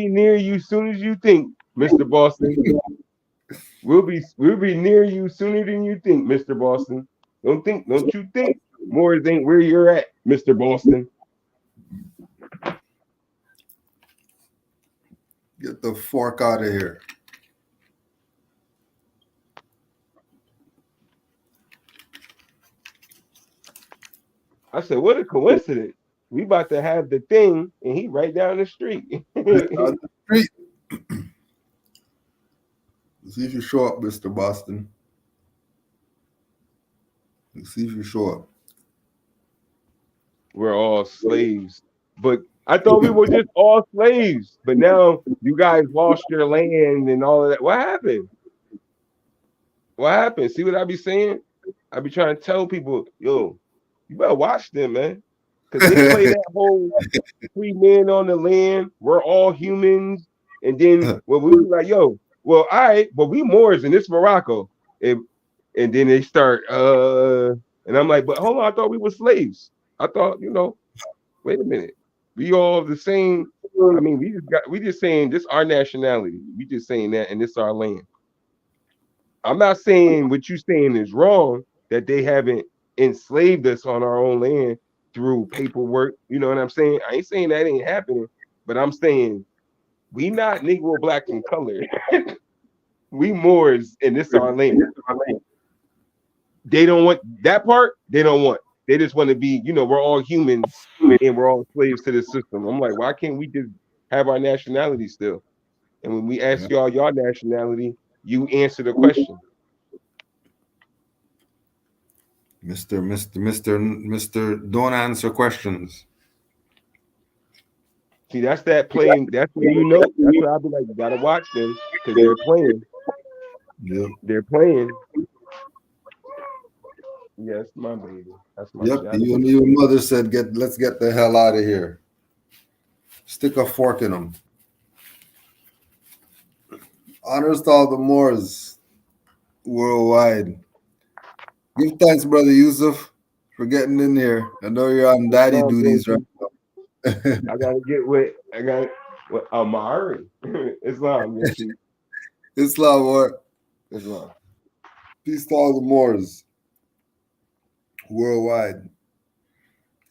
near you soon as you think, Mr. Boston. We'll be near you sooner than you think, Mr. Boston. Don't you think Moors ain't where you're at, Mr. Boston? Get the fork out of here. I said, what a coincidence. We about to have the thing, and he right down the street. Right down the street. Let's see if you show up, Mr. Boston. Let's see if you show up. We're all slaves. But I thought we were just all slaves. But now you guys lost your land and all of that. What happened? What happened? See what I be saying? I be trying to tell people, yo, you better watch them, man. Because they play that whole free men on the land. We're all humans. And then when we be like, yo, well, all right, but we Moors and it's Morocco. And then they start, and I'm like, but hold on, I thought we were slaves. I thought, wait a minute. We all the same. I mean, we just saying this our nationality. We just saying that, and this our land. I'm not saying what you saying is wrong, that they haven't enslaved us on our own land through paperwork. You know what I'm saying? I ain't saying that ain't happening, but I'm saying we not Negro, black, and colored. We Moors, and this our land. They don't want that part. They don't want. They just want to be, we're all humans and we're all slaves to this system. I'm like, why can't we just have our nationality still? And when we ask y'all your nationality, you answer the question. Mr. Don't answer questions. See, that's that playing. That's when That's what I'll be like. You gotta watch them because they're playing. Yep. They're playing. Yes, my baby. That's my Yep. Even your mother said, let's get the hell out of here. Stick a fork in them. Honors to all the Moors worldwide. Give thanks, Brother Yusuf, for getting in here. I know you're on daddy duties right now. I gotta get with Amari. Islam. Yes, Islam, what? Islam. Peace to all the Moors worldwide.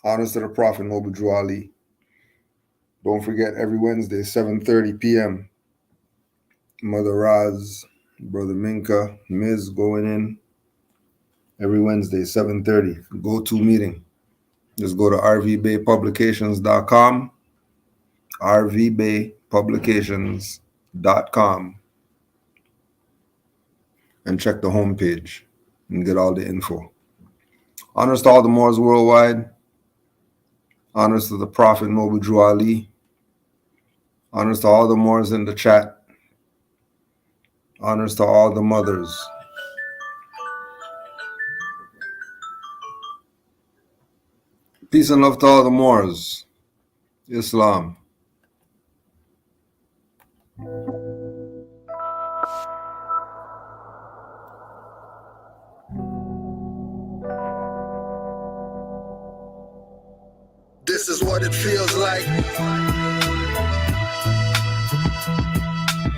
Honors to the Prophet Noble Drew Ali. Don't forget, every Wednesday, 7:30 p.m. Mother Raz, Brother Minka, Miz going in. Every Wednesday, 7:30. Go-to meeting. Just go to rvbaypublications.com. rvbaypublications.com. And check the homepage and get all the info. Honors to all the Moors worldwide. Honors to the Prophet Noble Drew Ali. Honors to all the Moors in the chat. Honors to all the mothers. Peace and love to all the Moors. Islam. This is what it feels like.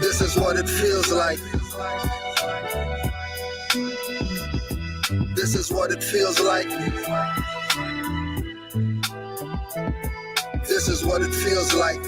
This is what it feels like. This is what it feels like. This is what it feels like.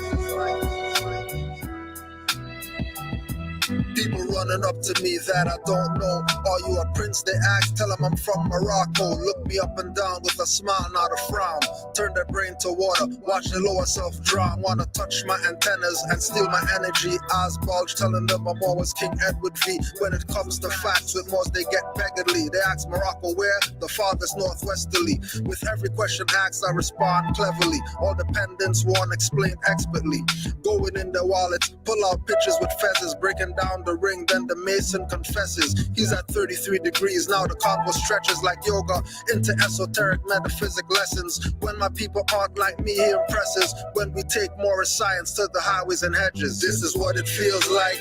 People running up to me that I don't know. Are you a prince? They ask. Tell them I'm from Morocco. Look me up and down with a smile, not a frown. Turn their brain to water. Watch their lower self drown. Wanna touch my antennas and steal my energy. Eyes bulge, telling them I'm always King Edward V. When it comes to facts with Moors, they get beggarly. They ask Morocco where? The farthest northwesterly. With every question asked, I respond cleverly. All dependents want explained expertly. Going in their wallets, pull out pictures with feathers, breaking down the ring, then the mason confesses. He's at 33 degrees, now the convo stretches like yoga into esoteric metaphysic lessons. When my people aren't like me, he impresses. When we take Moorish science to the highways and hedges. This is what it feels like.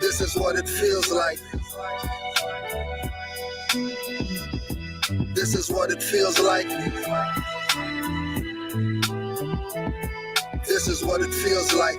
This is what it feels like. This is what it feels like. This is what it feels like.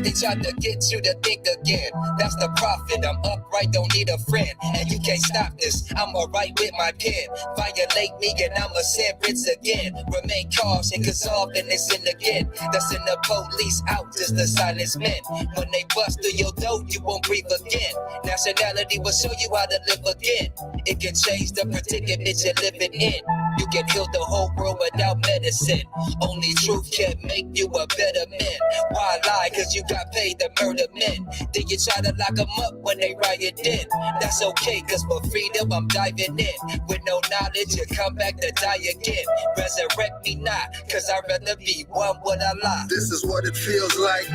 They tried to get you to think again. That's the profit. I'm upright, don't need a friend. And you can't stop this. I'ma write with my pen. Violate me and I'ma send writs again. Remain cautious, cause often it's in again. That's in the police out, just the silence men. When they bust through your door, you won't breathe again. Nationality will show you how to live again. It can change the predicament you're living in. You can heal the whole world without medicine. Only truth can make you a better man. Why lie? Cause you got paid to murder men. Then you try to lock them up when they riot in. That's okay, cause for freedom I'm diving in. With no knowledge, you come back to die again. Resurrect me not, cause I'd rather be one with Allah. This is what it feels like.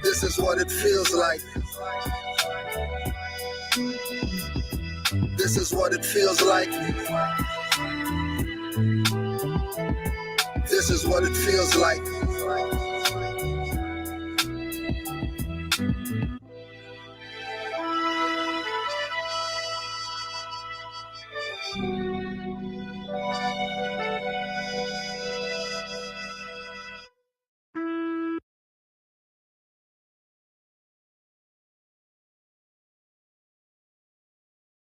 This is what it feels like. This is what it feels like. This is what it feels like.